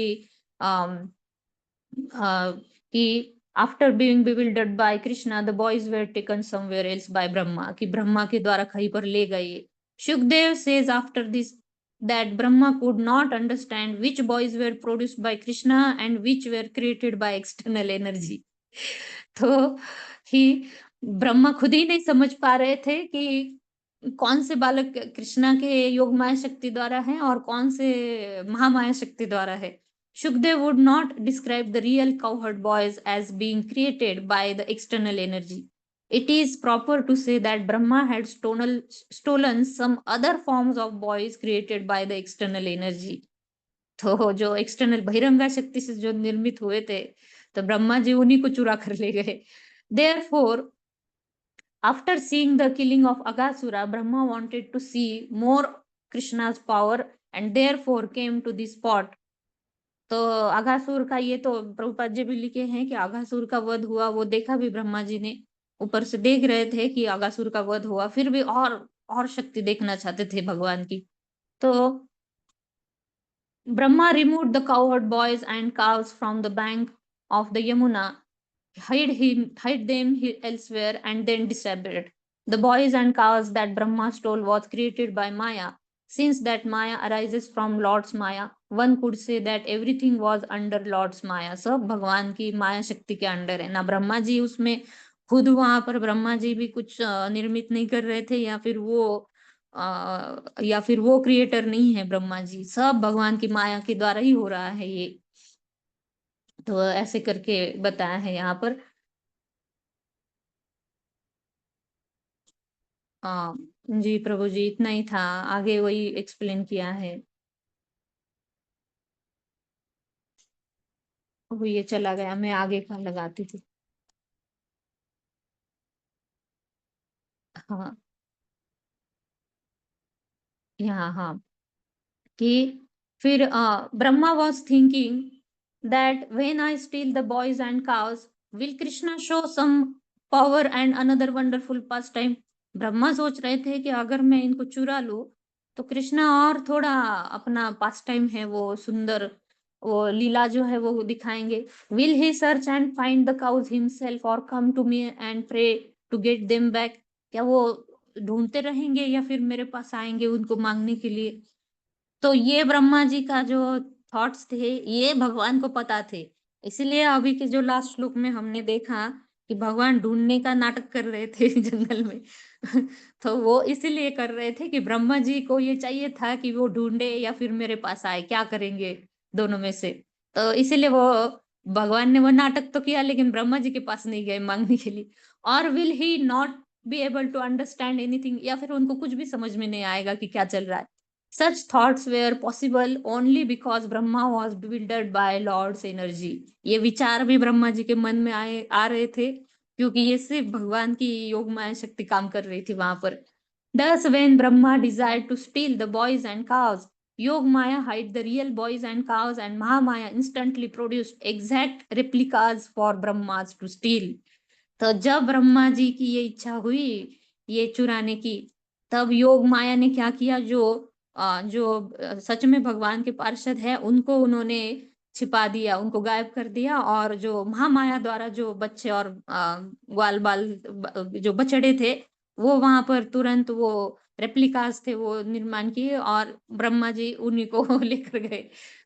कि after being bewildered by Krishna, the boys were taken somewhere else by Brahma, कि ब्रह्मा के द्वारा कहीं पर ले गए. Shukdev says after this that Brahma could not understand which boys were produced by Krishna and which were created by external energy. तो ही ब्रह्मा खुद ही नहीं समझ पा रहे थे कि कौन से बालक कृष्णा के योग माया शक्ति द्वारा है और कौन से महामाया शक्ति द्वारा है. Shukdev would not describe the real cowherd boys as being created by the external energy. It is proper to say that Brahma had stolen some other forms of boys created by the external energy. तो जो एक्सटर्नल बहिरंगा शक्ति से जो निर्मित हुए थे, तो ब्रह्मा जी उन्हीं को चुरा कर ले गए. Therefore, after seeing the killing of Aghasura, Brahma wanted to see more Krishna's power and therefore came to this spot. तो अघासुर का ये तो प्रभुपाद जी भी लिखे हैं कि अघासुर का वध हुआ, वो देखा भी ब्रह्मा जी ने, ऊपर से देख रहे थे कि अघासुर का वध हुआ, फिर भी और शक्ति देखना चाहते थे भगवान की. तो Brahma removed the cowherd boys and cows from the bank of the Yamuna, hide them elsewhere, and then disappeared. The boys and cows that Brahma stole was created by Maya. Since that Maya arises from Lord's Maya, one could say that everything was under Lord's Maya. सब भगवान की माया शक्ति के अंडर है ना. ब्रह्मा जी उसमें खुद वहां पर ब्रह्मा जी भी कुछ निर्मित नहीं कर रहे थे, या फिर वो क्रिएटर नहीं है ब्रह्मा जी, सब भगवान की माया के द्वारा ही हो रहा है ये. तो ऐसे करके बताया है यहाँ पर. जी प्रभु जी, इतना ही था, आगे वही एक्सप्लेन किया है. वो ये चला गया, मैं आगे का लगाती थी। हाँ, यहाँ हाँ, कि फिर Brahma was thinking that when I steal the boys and cows will Krishna show some power and another wonderful pastime. Brahma सोच रहे थे कि अगर मैं इनको चुरा लूं तो कृष्णा और थोड़ा अपना पास टाइम है वो सुंदर, वो लीला जो है वो दिखाएंगे। Will he search and find the cows himself और come to me and pray to get them back. क्या वो ढूंढते रहेंगे या फिर मेरे पास आएंगे उनको मांगने के लिए? तो ये ब्रह्मा जी का जो थॉट्स थे ये भगवान को पता थे। इसलिए अभी के जो लास्ट श्लोक में हमने देखा कि भगवान ढूंढने का नाटक कर रहे थे जंगल में। तो वो इसीलिए कर रहे थे कि ब्रह्मा जी को ये चाहिए था कि वो ढूंढे या फिर मेरे पास आए, क्या करेंगे दोनों में से। तो इसीलिए वो भगवान ने वो नाटक तो किया लेकिन ब्रह्मा जी के पास नहीं गए मांगने के लिए। और will he not be able to understand anything, या फिर उनको कुछ भी समझ में नहीं आएगा कि क्या चल रहा है। Such thoughts were possible only because Brahma was bewildered by Lord's energy. ये विचार भी ब्रह्मा जी के मन में आ रहे थे क्योंकि ये सिर्फ भगवान की योग माया शक्ति काम कर रही थी वहां पर। Thus, when Brahma desired to steal the boys and cows, Yog Maya hid the real boys and cows, and Mahamaya instantly produced exact replicas for Brahmas to steal. तो जब ब्रह्मा जी की ये इच्छा हुई ये चुराने की, तब योग माया ने क्या किया, जो सच में भगवान के पार्षद है उनको उन्होंने छिपा दिया, उनको गायब कर दिया। और जो महामाया द्वारा जो बच्चे और ग्वाल बाल जो बछड़े थे वो वहां पर तुरंत वो रेप्लिकास थे वो निर्माण किए और ब्रह्मा जी उन्हीं को लेकर गए।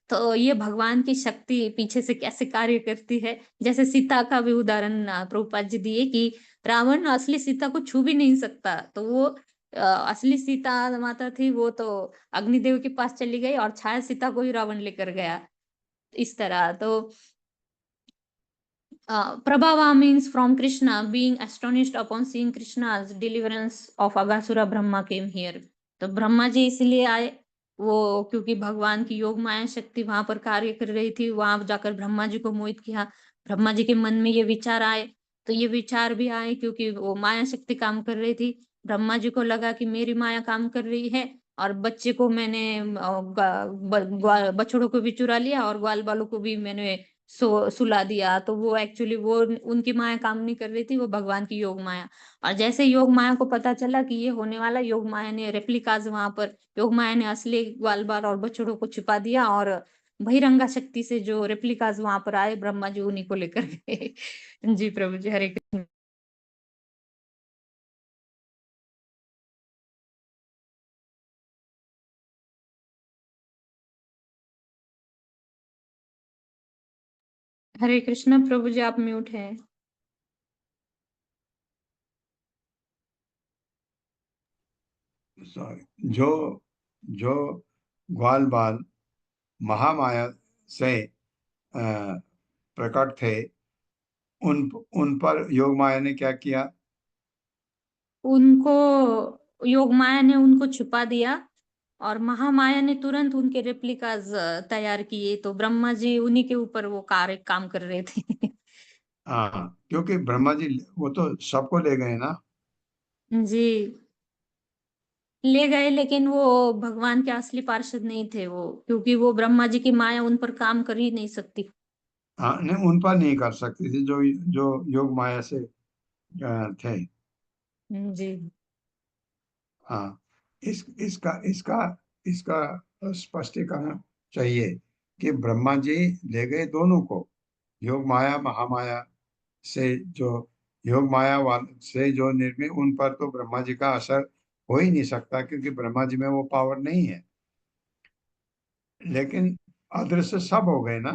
तो ये भगवान की शक्ति पीछे से कैसे कार्य करती है। जैसे सीता का भी उदाहरण प्रभुपाद जी दिए कि रावण असली सीता को छू भी नहीं सकता, तो वो असली सीता माता थी वो तो अग्निदेव के पास चली गई और छाया सीता को ही रावण लेकर गया। इस तरह तो Prabhava means from Krishna, being astonished upon seeing Krishna's deliverance of Aghasura, Brahma came here. तो ब्रह्मा जी इसलिए आए वो क्योंकि भगवान की योग माया शक्ति वहां पर कार्य कर रही थी, वहां जाकर ब्रह्मा जी को मोहित किया। ब्रह्मा जी के मन में ये विचार आए, तो ये विचार भी आए क्योंकि वो माया शक्ति काम कर रही थी। ब्रह्मा जी को लगा कि मेरी माया काम कर रही है और बच्चे को मैंने बछड़ों को भी चुरा लिया और ग्वाल बालों को भी मैंने सुला दिया, तो वो एक्चुअली वो उनकी माया काम नहीं कर रही थी, वो भगवान की योग माया। और जैसे योग माया को पता चला कि ये होने वाला, योग माया ने रेप्लिकाज वहां पर योग माया ने असली ग्वाल बाल और बछड़ों को छिपा दिया और बहिरंगा शक्ति से जो रेप्लिकाज वहां पर आए ब्रह्मा जी उन्हीं को लेकर गए। जी प्रभु जी, हरे कृष्ण। हरे कृष्ण प्रभु जी, आप म्यूट है। सॉरी, जो जो ग्वाल बाल महामाया से प्रकट थे उन उन पर योग माया ने क्या किया? उनको योग माया ने उनको छुपा दिया और महामाया ने तुरंत उनके रेप्लिकाज तैयार किए, तो ब्रह्मा जी उन्हीं के ऊपर वो कार्य काम कर रहे थे। हाँ, क्योंकि ब्रह्मा जी वो तो सबको ले गए ना। जी, ले गए लेकिन वो भगवान के असली पार्षद नहीं थे वो, क्योंकि वो ब्रह्मा जी की माया उन पर काम कर ही नहीं सकती। हाँ, नहीं, उन पर नहीं कर सकती थी जो जो योग माया से थे। जी, हाँ, इसका इसका इसका स्पष्टीकरण चाहिए कि ब्रह्मा जी ले गए दोनों को, योग माया महामाया से जो योग माया वाले से जो निर्मित, उन पर तो ब्रह्मा जी का असर हो ही नहीं सकता क्योंकि ब्रह्मा जी में वो पावर नहीं है। लेकिन अदृश्य सब हो गए ना।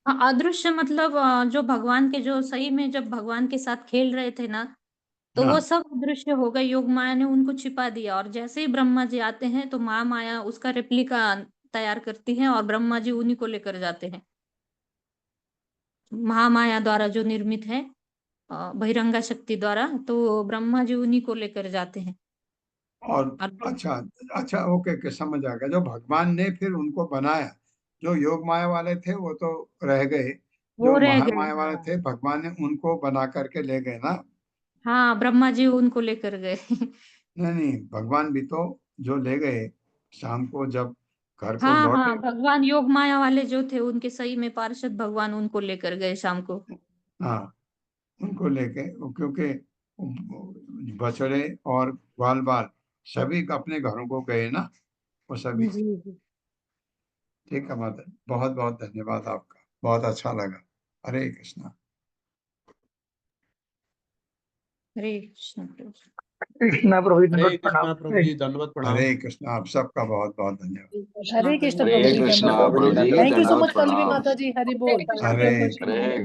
हाँ, अदृश्य मतलब जो भगवान के जो सही में जब भगवान के साथ खेल रहे थे ना, तो वो हाँ, सब अदृश्य हो गए, योग माया ने उनको छिपा दिया। और जैसे ही ब्रह्मा जी आते हैं तो महामाया उसका रेप्लिका तैयार करती है और ब्रह्मा जी उन्हीं को लेकर जाते हैं, महामाया द्वारा जो निर्मित है बहिरंगा शक्ति द्वारा, तो ब्रह्मा जी उन्हीं को लेकर जाते हैं। और और अच्छा, अच्छा, ओके, के समझ आ गया। जो भगवान ने फिर उनको बनाया, जो योग माया वाले थे वो तो रह गए, वो जो रह गए। महामाया वाले थे भगवान ने उनको बना करके ले गए ना। हाँ, ब्रह्मा जी उनको लेकर गए। नहीं नहीं, भगवान भी तो जो ले गए शाम को जब घर को हाँ लौटे। हाँ, भगवान योग माया वाले जो थे उनके सही में पार्षद भगवान उनको लेकर गए शाम को। हाँ, उनको लेके क्योंकि बछड़े और ग्वाल बाल सभी अपने घरों को गए ना, वो सभी। जी जी। ठीक है माता, बहुत बहुत धन्यवाद आपका, बहुत अच्छा लगा। हरे कृष्णा। हरे कृष्ण प्रभु। कृष्णा प्रभु जी, हरे दंडवत कृष्णा प्रणाम। प्रभु जी, दंडवत प्रणाम। हरे कृष्णा, आप सबका बहुत बहुत धन्यवाद। हरे कृष्ण हरे प्रभु जी, कृष्णा दंडवत। प्रभु जी, थैंक यू सो दंडवत मच कलवी प्रणाम। माता जी, हरि बोल। हरे हरे